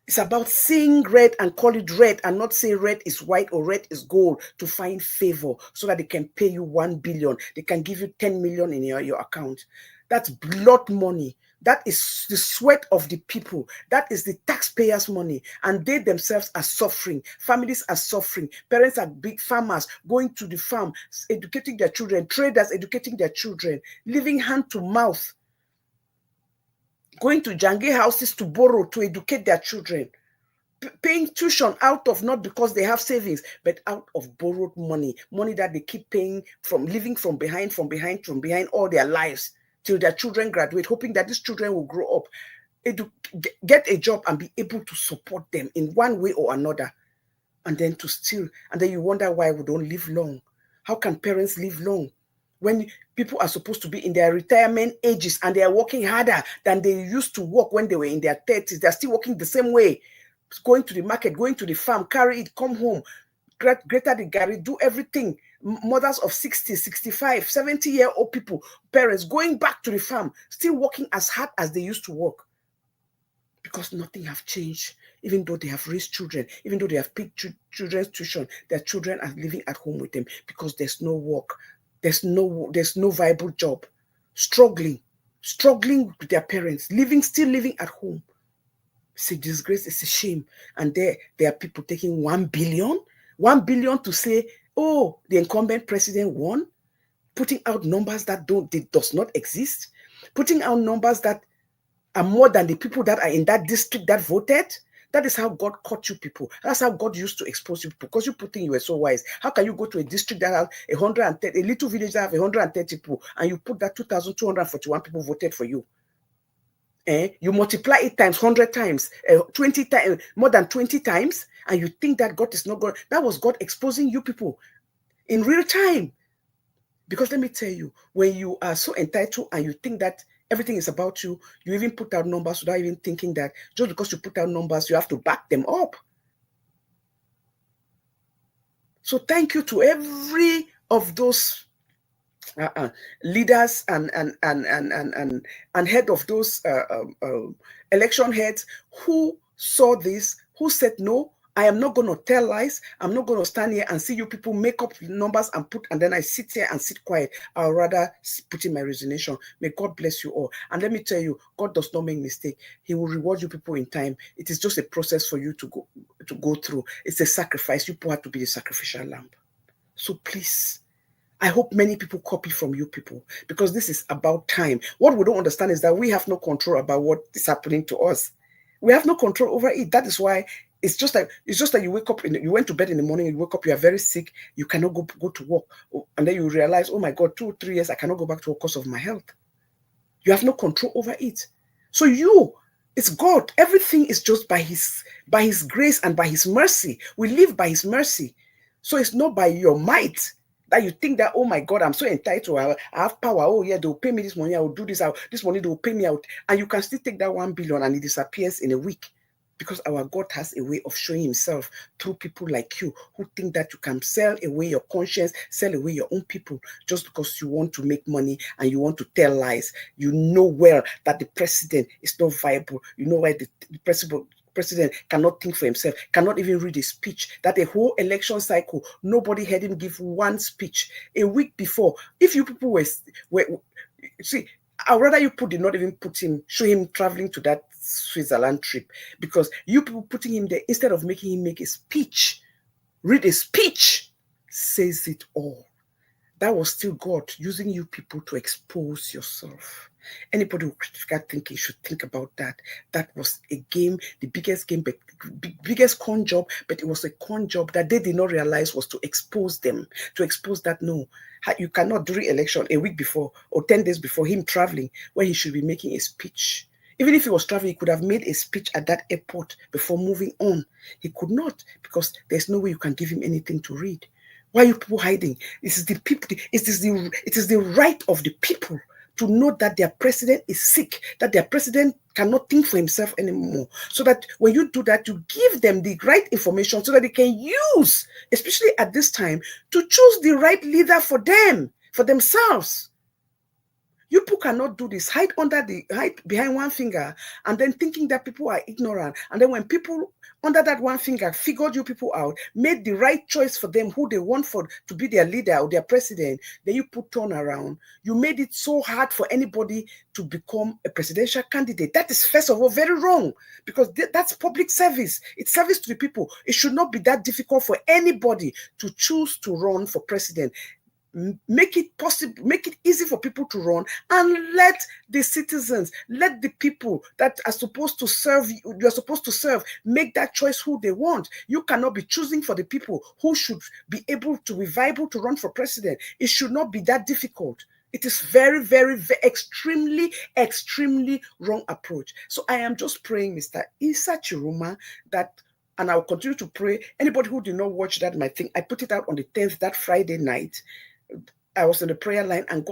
It's about seeing red and call it red, and not say red is white or red is gold to find favor, so that they can pay you 1 billion. They can give you 10 million in your account. That's blood money. That is the sweat of the people. That is the taxpayers' money. And they themselves are suffering. Families are suffering. Parents are big farmers going to the farm, educating their children. Traders educating their children. Living hand to mouth. Going to Jange houses to borrow to educate their children. Paying tuition out of, not because they have savings, but out of borrowed money. Money that they keep paying from, living from behind all their lives, till their children graduate, hoping that these children will grow up, get a job and be able to support them in one way or another. And then to steal. And then you wonder why we don't live long. How can parents live long when people are supposed to be in their retirement ages and they are working harder than they used to work when they were in their 30s? They're still working the same way. Going to the market, going to the farm, carry it, come home, greater the Gary, do everything. Mothers of 60, 65, 70-year-old people, parents going back to the farm, still working as hard as they used to work. Because nothing have changed. Even though they have raised children, even though they have paid children's tuition, their children are living at home with them because there's no work. There's no viable job. Struggling with their parents, still living at home. It's a disgrace, it's a shame. And there are people taking 1 billion to say, oh, the incumbent president won, putting out numbers that does not exist, putting out numbers that are more than the people that are in that district that voted. That is how God caught you people. That's how God used to expose you people, because you think you were so wise. How can you go to a district that has 130, a little village that have 130 people, and you put that 2,241 people voted for you? You multiply it times 100 times, 20 times, more than 20 times, and you think that God is not God. That was God exposing you people in real time. Because let me tell you, when you are so entitled and you think that everything is about you, you even put out numbers without even thinking that just because you put out numbers, you have to back them up. So thank you to every of those leaders and head of those election heads who saw this, who said no, I am not going to tell lies. I'm not going to stand here and see you people make up numbers and then I sit here and sit quiet. I'll rather put in my resignation. May God bless you all. And let me tell you, God does not make mistake. He will reward you people in time. It is just a process for you to go through. It's a sacrifice. You people have to be the sacrificial lamb. So please, I hope many people copy from you people, because this is about time. What we don't understand is that we have no control about what is happening to us. We have no control over it. That is why it's just that you wake up, you went to bed in the morning, you wake up, you are very sick, you cannot go to work, and then you realize, oh my God, 2 3 years I cannot go back to work because of my health. You have no control over it. So it's God. Everything is just by his grace and by his mercy. We live by his mercy. So it's not by your might that you think that, oh my God, I'm so entitled, I have power. Oh yeah, they'll pay me this money, I will do this. This money they'll pay me out, and you can still take that 1 billion and it disappears in a week. Because our God has a way of showing himself through people like you who think that you can sell away your conscience, sell away your own people just because you want to make money and you want to tell lies. You know well that the president is not viable. You know why the president cannot think for himself, cannot even read a speech. That a whole election cycle, nobody heard him give one speech. A week before, if you people were see, I'd rather you did not even show him traveling to that Switzerland trip, because you people putting him there instead of making him make a speech, read a speech, says it all. That was still God using you people to expose yourself. Anybody who critical thinking should think about that. That was a game, the biggest game, but biggest con job, but it was a con job that they did not realize was to expose them, to expose that no, you cannot do re-election a week before or 10 days before him traveling when he should be making a speech. Even if he was traveling, he could have made a speech at that airport before moving on. He could not, because there's no way you can give him anything to read. Why are you people hiding? It is the right of the people to know that their president is sick, that their president cannot think for himself anymore. So that when you do that, you give them the right information so that they can use, especially at this time, to choose the right leader for them, for themselves. You people cannot do this. Hide behind one finger and then thinking that people are ignorant. And then when people under that one finger figured you people out, made the right choice for them, who they want to be their leader or their president, then you turn around. You made it so hard for anybody to become a presidential candidate. That is, first of all, very wrong, because that's public service. It's service to the people. It should not be that difficult for anybody to choose to run for president. Make it possible, make it easy for people to run, and let the citizens, let the people that are supposed to serve you are supposed to serve, make that choice who they want. You cannot be choosing for the people who should be able to be viable to run for president. It should not be that difficult. It is very, very, very extremely, extremely wrong approach. So I am just praying, Mr. Isa Chiruma, that, and I will continue to pray. Anybody who did not watch that, might think I put it out on the 10th, that Friday night. I was in the prayer line, and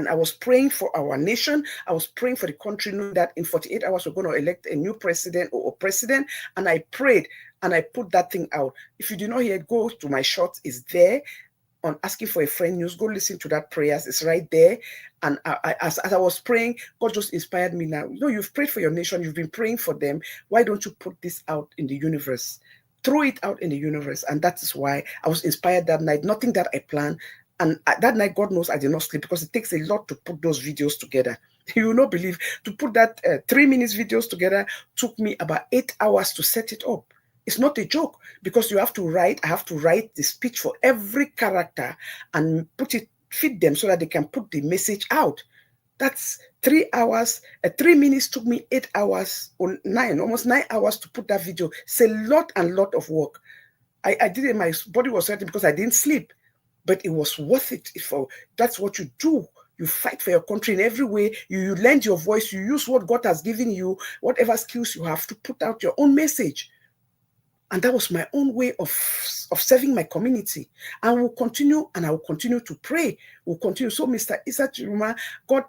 I was praying for our nation. I was praying for the country, knowing that in 48 hours we're going to elect a new president or president. And I prayed and I put that thing out. If you do not hear it, go to my shorts. It's there on Asking for a Friend News. Go listen to that prayers. It's right there. And as I was praying, God just inspired me now. You've prayed for your nation. You've been praying for them. Why don't you put this out in the universe? Throw it out in the universe. And that is why I was inspired that night. Nothing that I planned. And that night, God knows I did not sleep, because it takes a lot to put those videos together. You will not believe, to put that 3 minutes videos together took me about 8 hours to set it up. It's not a joke, because I have to write the speech for every character and feed them so that they can put the message out. That's 3 hours. 3 minutes took me 8 hours or almost 9 hours to put that video. It's a lot of work. I did it, my body was hurting because I didn't sleep. But it was worth it. That's what you do. You fight for your country in every way. You lend your voice. You use what God has given you, whatever skills you have, to put out your own message. And that was my own way of serving my community. And I will continue to pray. We'll continue. So, Mr. Isa Chiruma, God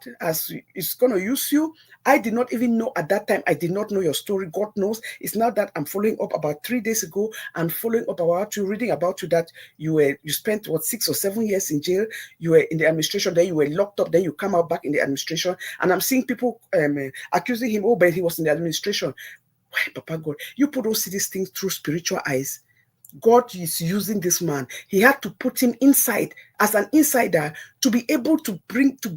is going to use you. I did not even know at that time. I did not know your story. God knows. It's now that I'm following up about 3 days ago and following up about you, reading about you, that you spent 6 or 7 years in jail. You were in the administration, then you were locked up, then you come out back in the administration. And I'm seeing people accusing him, but he was in the administration. Why, Papa God? You put those these things through spiritual eyes. God is using this man. He had to put him inside as an insider to be able to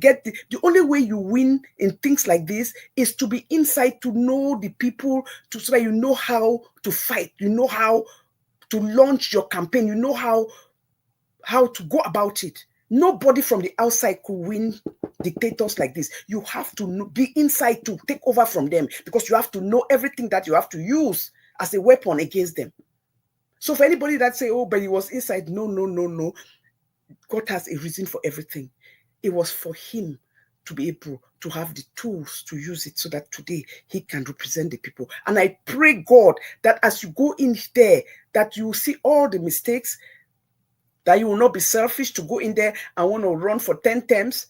get the only way you win in things like this is to be inside, to know the people, so that you know how to fight, you know how to launch your campaign, you know how to go about it. Nobody from the outside could win dictators like this. You have to be inside to take over from them, because you have to know everything that you have to use as a weapon against them. So for anybody that say, oh, but he was inside, no, no, no, no. God has a reason for everything. It was for him to be able to have the tools to use it so that today he can represent the people. And I pray, God, that as you go in there, that you see all the mistakes, that you will not be selfish to go in there and want to run for 10 terms.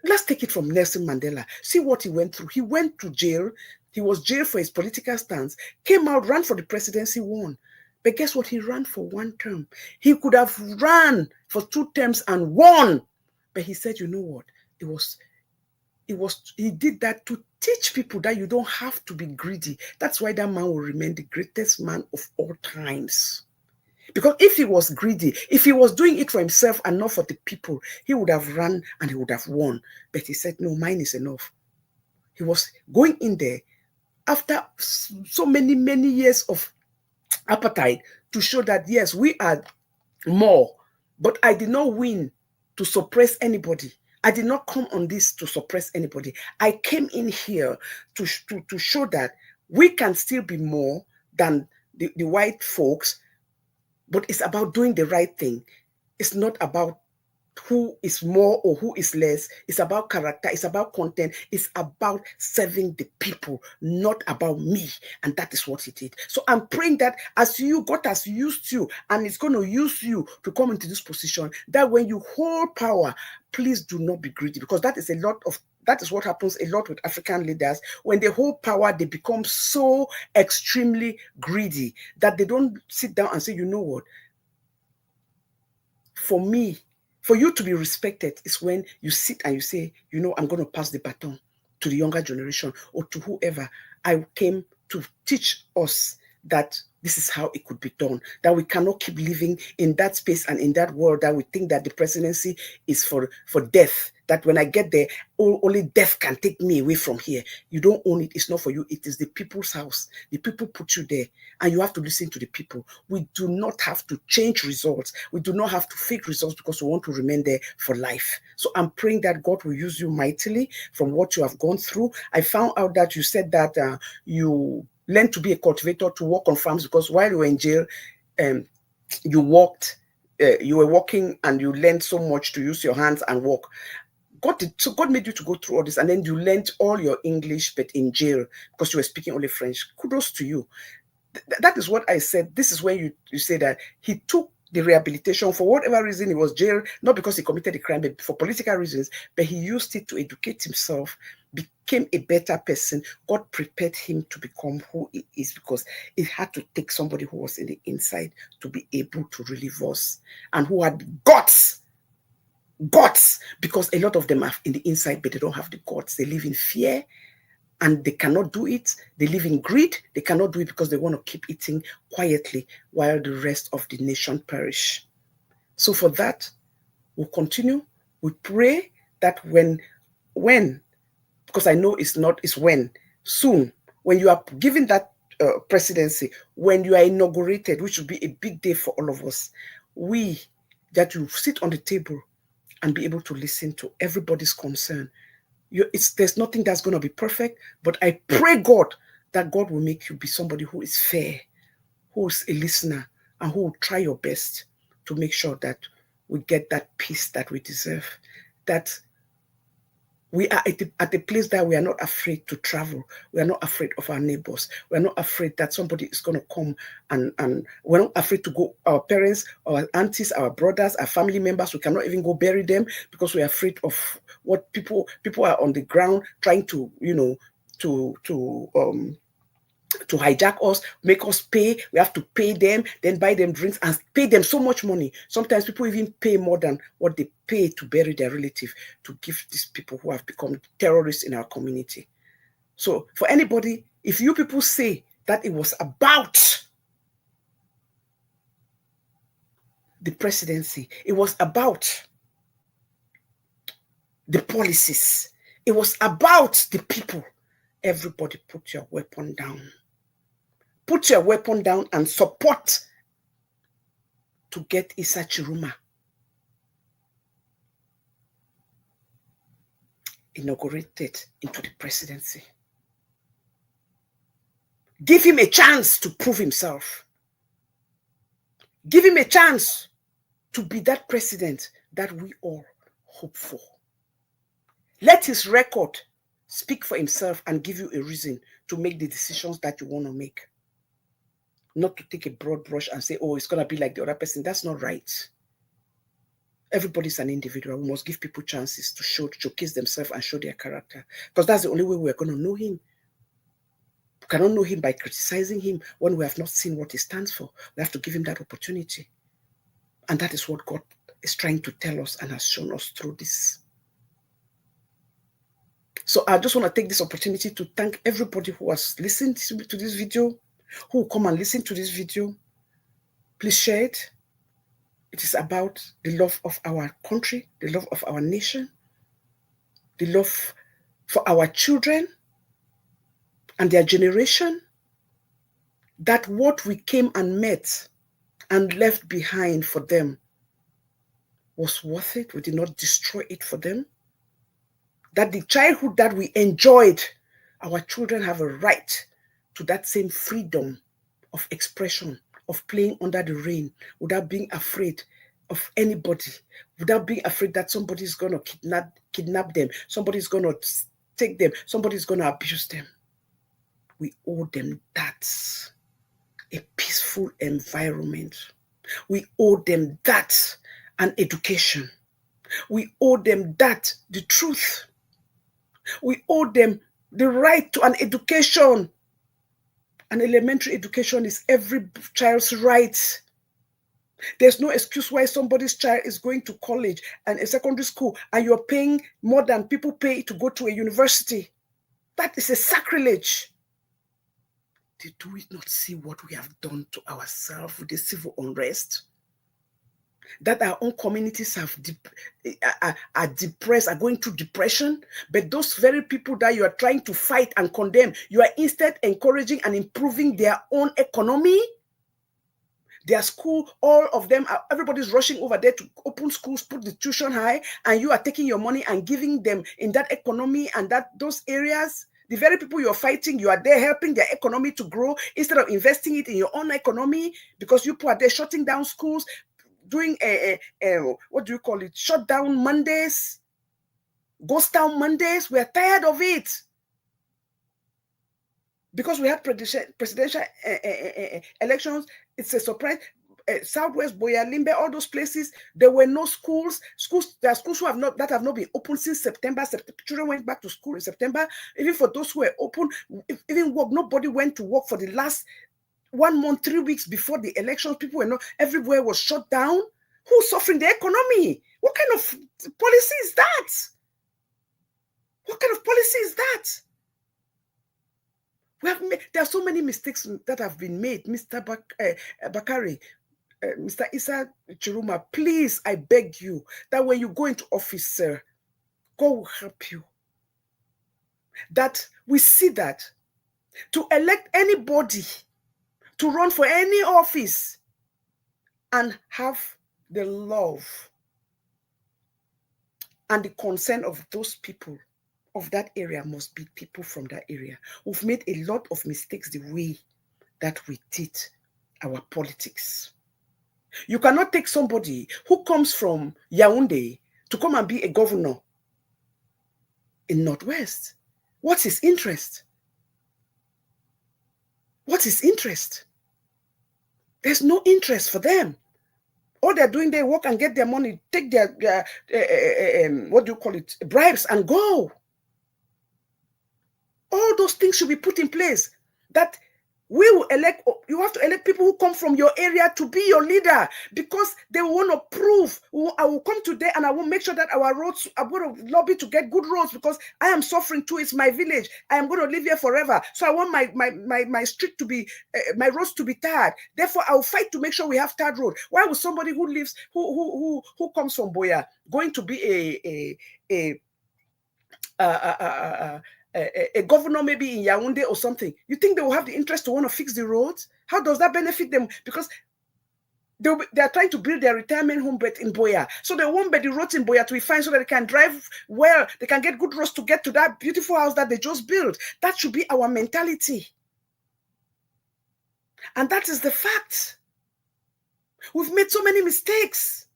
Let's take it from Nelson Mandela. See what he went through. He went to jail. He was jailed for his political stance, came out, ran for the presidency, won. But guess what? He ran for 1 term. He could have ran for 2 terms and won. But he said, you know what? He did that to teach people that you don't have to be greedy. That's why that man will remain the greatest man of all times. Because if he was greedy, if he was doing it for himself and not for the people, he would have run and he would have won. But he said, no, mine is enough. He was going in there after so many, many years of appetite to show that, yes, we are more, but I did not win to suppress anybody. I did not come on this to suppress anybody. I came in here to show that we can still be more than the white folks, but it's about doing the right thing. It's not about who is more or who is less. It's about character. It's about content. It's about serving the people, not about me. And that is what he did. So I'm praying that as God has used you, and it's going to use you to come into this position, that when you hold power, please do not be greedy, because that is what happens a lot with African leaders. When they hold power, they become so extremely greedy that they don't sit down and say, you know what? For me, for you to be respected is when you sit and you say, you know, I'm going to pass the baton to the younger generation or to whoever. I came to teach us that this is how it could be done, that we cannot keep living in that space and in that world that we think that the presidency is for death, that when I get there, only death can take me away from here. You don't own it. It's not for you. It is the people's house. The people put you there, and you have to listen to the people. We do not have to change results. We do not have to fake results because we want to remain there for life. So I'm praying that God will use you mightily from what you have gone through. I found out that you said that you learned to be a cultivator, to work on farms, because while you were in jail, you worked, you were working, and you learned so much to use your hands and work. God made you to go through all this, and then you learned all your English, but in jail, because you were speaking only French. Kudos to you. That is what I said. This is when you say that he took the rehabilitation for whatever reason. He was jailed, not because he committed a crime, but for political reasons. But he used it to educate himself, became a better person. God prepared him to become who he is, because it had to take somebody who was in the inside to be able to relieve us, and who had guts, because a lot of them are in the inside, but they don't have the guts. They live in fear, and they cannot do it. They live in greed. They cannot do it because they want to keep eating quietly while the rest of the nation perish. So for that, we'll continue. We pray that when, because I know it's when, soon, when you are given that presidency, when you are inaugurated, which will be a big day for all of us, that you sit on the table and be able to listen to everybody's concern. There's nothing that's going to be perfect, but I pray, God, that God will make you be somebody who is fair, who is a listener, and who will try your best to make sure that we get that peace that we deserve, that we are at a place that we are not afraid to travel. We are not afraid of our neighbors. We are not afraid that somebody is going to come, and we're not afraid to go. Our parents, our aunties, our brothers, our family members, we cannot even go bury them because we are afraid of what people are on the ground trying to, to hijack us, make us pay. We have to pay them, then buy them drinks and pay them so much money. Sometimes people even pay more than what they pay to bury their relative, to give these people who have become terrorists in our community. So for anybody, if you people say that it was about the presidency, it was about the policies, it was about the people, everybody put your weapon down. Put your weapon down and support to get Issa Chiruma inaugurated into the presidency. Give him a chance to prove himself. Give him a chance to be that president that we all hope for. Let his record speak for himself and give you a reason to make the decisions that you want to make. Not to take a broad brush and say, oh, it's going to be like the other person. That's not right. Everybody's an individual. We must give people chances to showcase themselves and show their character. Because that's the only way we're going to know him. We cannot know him by criticizing him when we have not seen what he stands for. We have to give him that opportunity. And that is what God is trying to tell us and has shown us through this. So I just want to take this opportunity to thank everybody who has listened to this video, who will come and listen to this video. Please share it. It is about the love of our country, the love of our nation, the love for our children and their generation, that what we came and met and left behind for them was worth it. We did not destroy it for them. That the childhood that we enjoyed, our children have a right to that same freedom of expression, of playing under the rain without being afraid of anybody, without being afraid that somebody's going to kidnap them, somebody's going to take them, somebody's going to abuse them. We owe them that, a peaceful environment. We owe them that, an education. We owe them that, the truth. We owe them the right to an education. An elementary education is every child's right. There's no excuse why somebody's child is going to college and a secondary school and you're paying more than people pay to go to a university. That is a sacrilege. Do we not see what we have done to ourselves with the civil unrest? That our own communities are depressed, are going through depression. But those very people that you are trying to fight and condemn, you are instead encouraging and improving their own economy. Their school, all of them, everybody's rushing over there to open schools, put the tuition high, and you are taking your money and giving them in that economy and those areas. The very people you're fighting, you are there helping their economy to grow instead of investing it in your own economy, because you people are there shutting down schools, doing what do you call it? Shut down Mondays, ghost town Mondays. We are tired of it. Because we had presidential elections, it's a surprise. Southwest, Boyalimbe, all those places, there were no schools. There are schools that have not been open since September. Children went back to school in September. Even for those who were open, even work, nobody went to work for the last 1 month, 3 weeks before the elections. People were not, everywhere was shut down. Who's suffering? The economy. What kind of policy is that? What kind of policy is that? There are so many mistakes that have been made. Mr. Bakari, Mr. Issa Chiruma, please, I beg you that when you go into office, sir, God will help you. That we see that to elect anybody to run for any office and have the love and the consent of those people of that area must be people from that area. We've made a lot of mistakes the way that we did our politics. You cannot take somebody who comes from Yaoundé to come and be a governor in Northwest. What's his interest? What's his interest? There's no interest for them. All they're doing, they work and get their money, take their what do you call it, bribes, and go. All those things should be put in place. That We will elect, you have to elect people who come from your area to be your leader, because they want to prove. I will come today and I will make sure that our roads, I'm going to lobby to get good roads, because I am suffering too. It's my village. I am going to live here forever. So I want my street to be, my roads to be tarred. Therefore, I will fight to make sure we have tarred road. Why would somebody who lives, who comes from Boya, going to be a uh, uh, uh, uh, a governor maybe in Yaoundé or something, you think they will have the interest to want to fix the roads? How does that benefit them? Because they are trying to build their retirement home but in Boya. So they want the roads in Boya to be fine so that they can drive well, they can get good roads to get to that beautiful house that they just built. That should be our mentality. And that is the fact. We've made so many mistakes.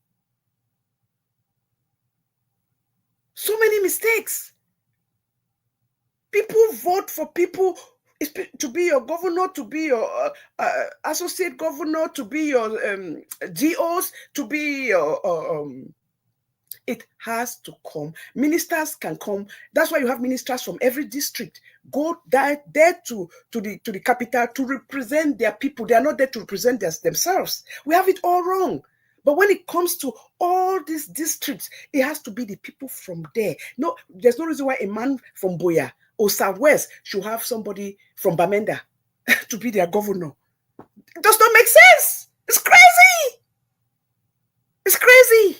So many mistakes. People vote for people to be your governor, to be your associate governor, to be your GOs, to be your it has to come. Ministers can come. That's why you have ministers from every district. Go there to the capital to represent their people. They are not there to represent themselves. We have it all wrong. But when it comes to all these districts, it has to be the people from there. No, there's no reason why a man from Boya or Southwest should have somebody from Bamenda to be their governor. It does not make sense. It's crazy. It's crazy.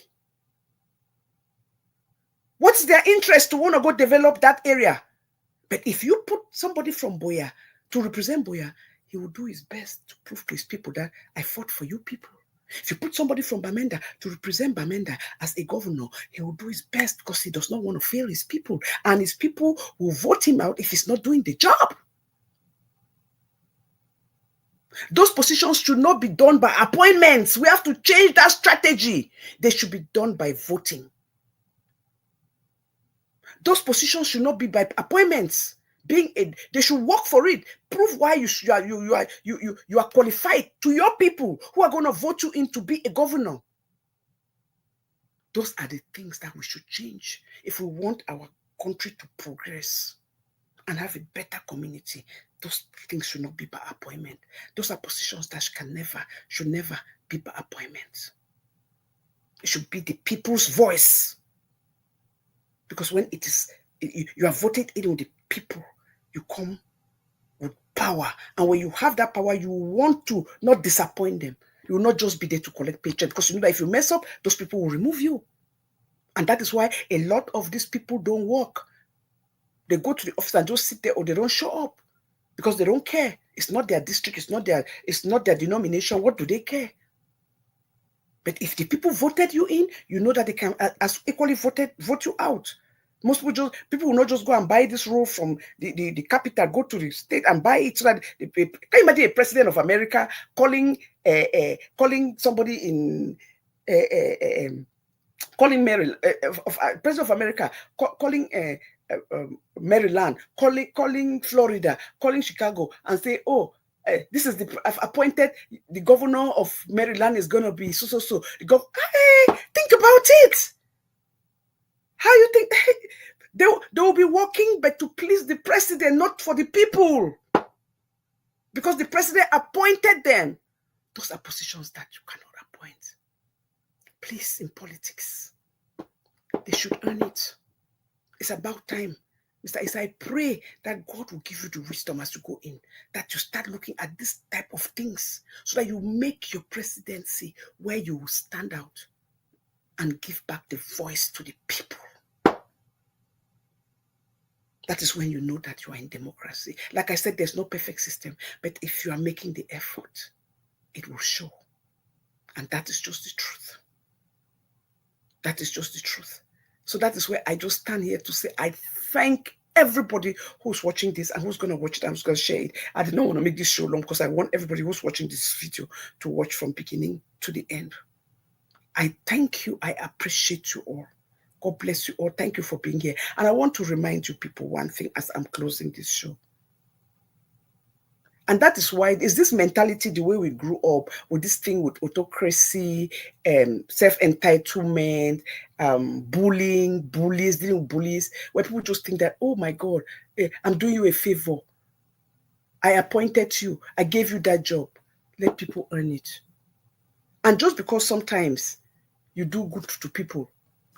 What's their interest to want to go develop that area? But if you put somebody from Boya to represent Boya, he will do his best to prove to his people that I fought for you people. If you put somebody from Bamenda to represent Bamenda as a governor, he will do his best because he does not want to fail his people. And his people will vote him out if he's not doing the job. Those positions should not be done by appointments. We have to change that strategy. They should be done by voting. Those positions should not be by appointments. They should work for it. Prove why you are qualified to your people who are going to vote you in to be a governor. Those are the things that we should change if we want our country to progress and have a better community. Those things should not be by appointment. Those are positions that should never be by appointment. It should be the people's voice. Because when you are voted in with the people, you come with power. And when you have that power, you want to not disappoint them. You will not just be there to collect paycheck, because you know that if you mess up, those people will remove you. And that is why a lot of these people don't work. They go to the office and just sit there, or they don't show up because they don't care. It's not their district. It's not their denomination. What do they care? But if the people voted you in, you know that they can as equally vote you out. Most people will not just go and buy this role from the capital, go to the state and buy it. So that can you imagine a president of America calling somebody in calling Maryland, president of America calling Maryland, calling Florida, calling Chicago, and say, oh, this is I've appointed the governor of Maryland is going to be so. Hey, think about it. How you think they will be working but to please the president, not for the people, because the president appointed them. Those are positions that you cannot appoint. Please, in politics, they should earn it. It's about time. Mr. Isa, I pray that God will give you the wisdom as you go in, that you start looking at this type of things so that you make your presidency where you will stand out and give back the voice to the people. That is when you know that you are in democracy. Like I said, there's no perfect system, but if you are making the effort, it will show. And that is just the truth. That is just the truth. So that is where I just stand here to say, I thank everybody who's watching this and who's going to watch it and who's going to share it. I did not want to make this show long because I want everybody who's watching this video to watch from beginning to the end. I thank you. I appreciate you all. God bless you all. Thank you for being here. And I want to remind you people one thing as I'm closing this show. And that is why is this mentality, the way we grew up with this thing with autocracy, self-entitlement, bullying, dealing with bullies, where people just think that, oh my God, I'm doing you a favor. I appointed you. I gave you that job. Let people earn it. And just because sometimes you do good to people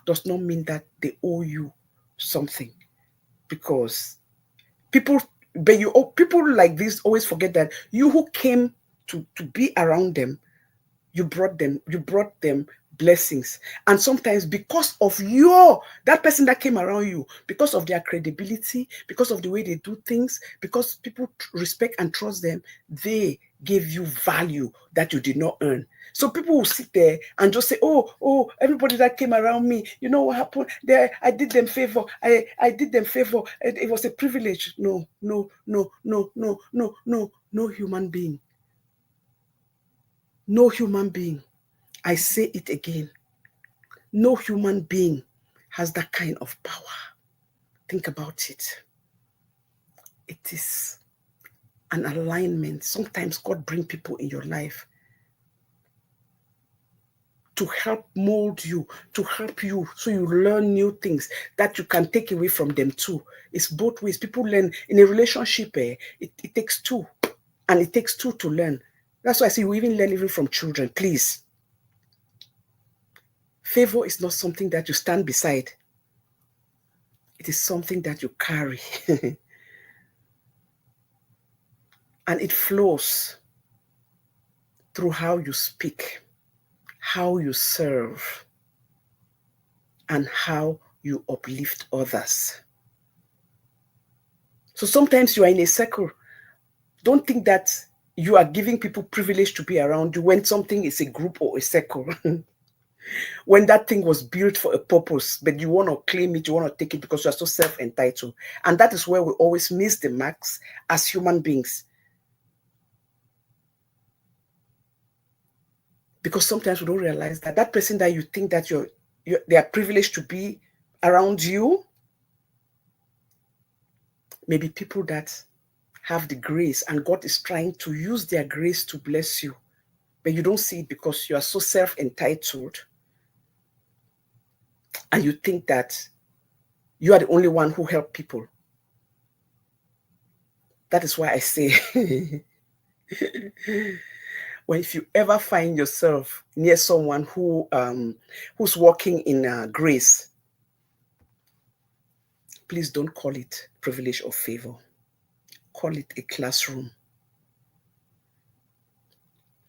does not mean that they owe you something. Because people, but people like this always forget that you who came to be around them, you brought them blessings. And sometimes because of that person that came around you, because of their credibility, because of the way they do things, because people respect and trust them, they gave you value that you did not earn. So people will sit there and just say, oh, everybody that came around me, you know what happened there, I did them favor, I did them favor, it was a privilege. No, no, no, no, no, no, no, no human being, no human being, I say it again, no human being has that kind of power. Think about it. It is an alignment. Sometimes God brings people in your life to help mold you, to help you so you learn new things that you can take away from them too. It's both ways. People learn in a relationship. It takes two, and it takes two to learn. That's why I say we even learn even from children. Please, favor is not something that you stand beside. It is something that you carry. And it flows through how you speak, how you serve, and how you uplift others. So sometimes you are in a circle. Don't think that you are giving people privilege to be around you when something is a group or a circle. When that thing was built for a purpose, but you want to claim it, you want to take it because you are so self-entitled. And that is where we always miss the marks as human beings. Because sometimes we don't realize that that person that you think that they are privileged to be around you, maybe people that have the grace, and God is trying to use their grace to bless you, but you don't see it because you are so self-entitled, and you think that you are the only one who help people. That is why I say, well, if you ever find yourself near someone who's walking in grace, please don't call it privilege or favor. Call it a classroom.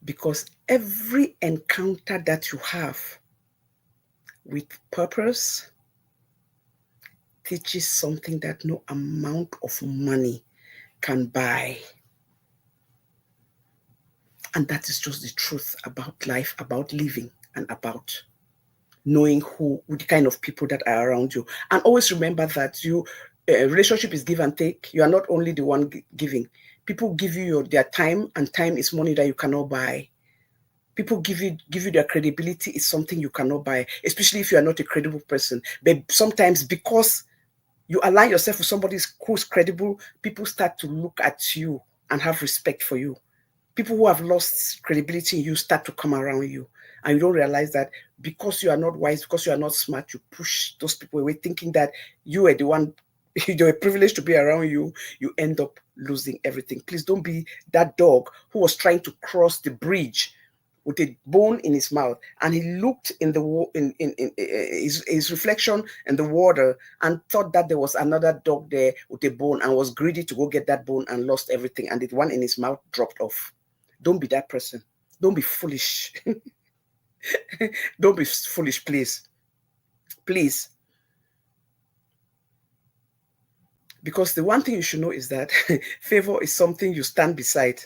Because every encounter that you have with purpose teaches something that no amount of money can buy. And that is just the truth about life, about living, and about knowing the kind of people that are around you. And always remember that relationship is give and take. You are not only the one giving. People give you their time, and time is money that you cannot buy. People give you their credibility is something you cannot buy, especially if you are not a credible person. But sometimes because you align yourself with somebody who's credible, people start to look at you and have respect for you. People who have lost credibility in you start to come around you. And you don't realize that because you are not wise, because you are not smart, you push those people away, thinking that you are the one, you're privileged to be around you. You end up losing everything. Please don't be that dog who was trying to cross the bridge with a bone in his mouth, and he looked in his reflection in the water and thought that there was another dog there with a bone, and was greedy to go get that bone and lost everything, and the one in his mouth dropped off. Don't be that person. Don't be foolish. Don't be foolish, please. Please. Because the one thing you should know is that favor is something you stand beside.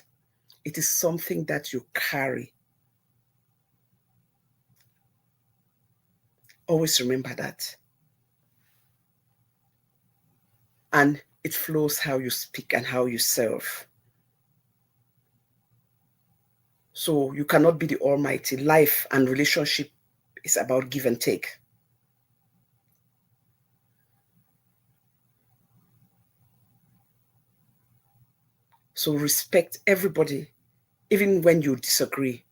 It is something that you carry. Always remember that. And it flows how you speak and how you serve. So you cannot be the almighty. Life and relationship is about give and take. So respect everybody, even when you disagree.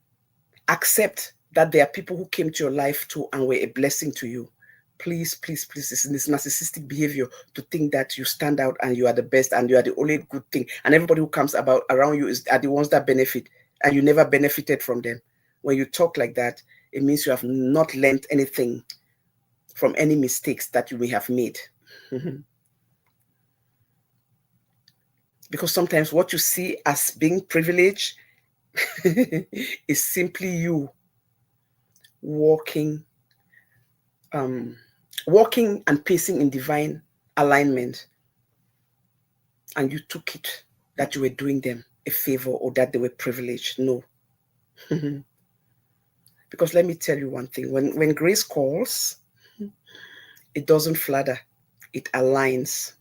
Accept that there are people who came to your life too and were a blessing to you. Please, please, please, this narcissistic behavior to think that you stand out and you are the best and you are the only good thing, and everybody who comes about around you are the ones that benefit, and you never benefited from them. When you talk like that, it means you have not learned anything from any mistakes that you may have made. Because sometimes what you see as being privileged is simply you walking walking and pacing in divine alignment, and you took it that you were doing them a favor or that they were privileged. No. Because let me tell you one thing, when grace calls, it doesn't flatter, it aligns.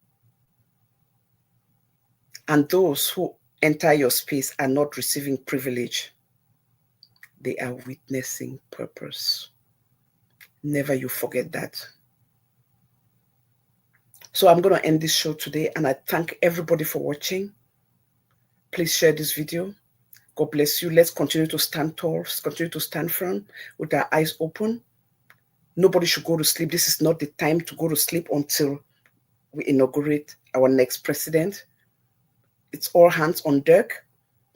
And those who enter your space are not receiving privilege, they are witnessing purpose. Never you forget that. So I'm going to end this show today, and I thank everybody for watching. Please share this video. God bless you. Let's continue to stand tall, let's continue to stand firm with our eyes open. Nobody should go to sleep. This is not the time to go to sleep until we inaugurate our next president. It's all hands on deck.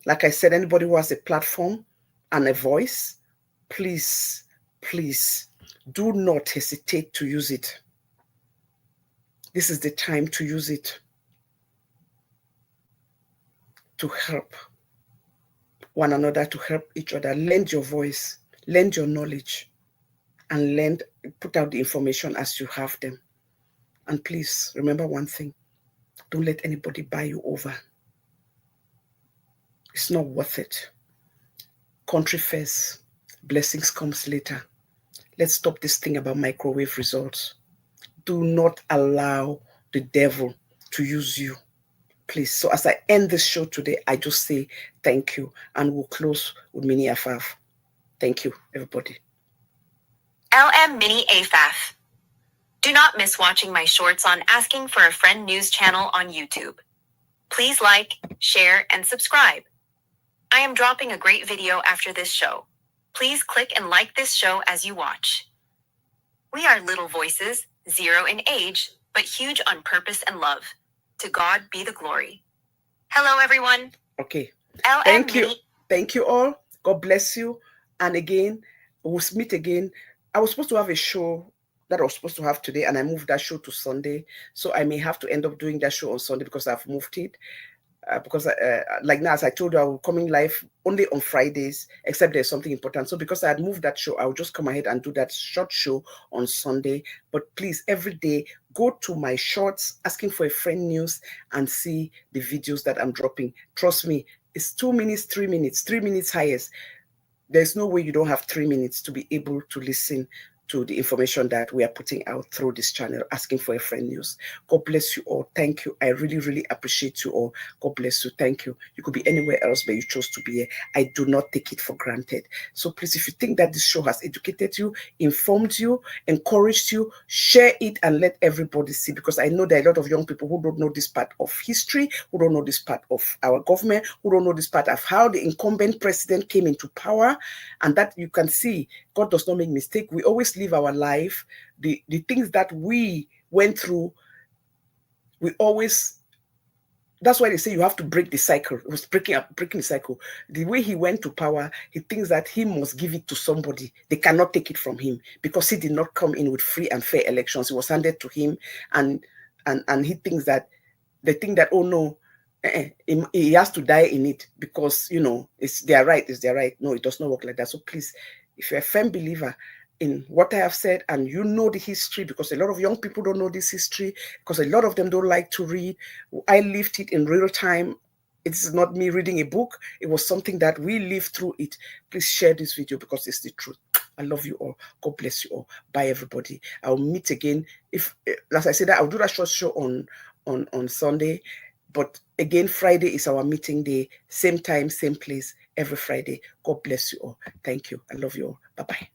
Like I said, anybody who has a platform and a voice, please, please do not hesitate to use it. This is the time to use it to help one another, to help each other. Lend your voice, lend your knowledge, and put out the information as you have them. And please remember one thing, don't let anybody buy you over. It's not worth it. Country first, blessings comes later. Let's stop this thing about microwave results. Do not allow the devil to use you, please. So as I end this show today, I just say thank you, and we'll close with Mini Afaf. Thank you, everybody. LM Mini AFAF. Do not miss watching my shorts on Asking for a Friend news channel on YouTube. Please like, share, and subscribe. I am dropping a great video after this show. Please click and like this show as you watch. We are little voices, 0 in age, but huge on purpose and love. To God be the glory. Hello, everyone. Okay. LM Thank you. Mini. Thank you all. God bless you. And again, we'll meet again. I was supposed to have a show that I was supposed to have today, and I moved that show to Sunday. So I may have to end up doing that show on Sunday because I've moved it. Because like now, as I told you, I will coming live only on Fridays, except there's something important. So because I had moved that show, I'll just come ahead and do that short show on Sunday. But please, every day, go to my shorts, Asking for a Friend news, and see the videos that I'm dropping. Trust me, it's 2 minutes, 3 minutes, 3 minutes highest. There's no way you don't have 3 minutes to be able to listen to the information that we are putting out through this channel, Asking for a Friend news. God bless you all. Thank you. I really, really appreciate you all. God bless you. Thank you. You could be anywhere else, but you chose to be here. I do not take it for granted. So please, if you think that this show has educated you, informed you, encouraged you, share it and let everybody see, because I know there are a lot of young people who don't know this part of history, who don't know this part of our government, who don't know this part of how the incumbent president came into power, and that you can see God does not make mistake. We always live our life. The things that we went through, we always, that's why they say you have to break the cycle. It was breaking the cycle. The way he went to power, he thinks that he must give it to somebody. They cannot take it from him because he did not come in with free and fair elections. It was handed to him, and he thinks that they think that, oh no, he has to die in it because, you know, it's their right. No, it does not work like that. So please, if you're a firm believer in what I have said, and you know the history, because a lot of young people don't know this history, because a lot of them don't like to read. I lived it in real time. It's not me reading a book. It was something that we lived through it. Please share this video because it's the truth. I love you all. God bless you all. Bye, everybody. I'll meet again. If, as I said, I'll do that short show on Sunday. But again, Friday is our meeting day. Same time, same place, every Friday. God bless you all. Thank you. I love you all. Bye-bye.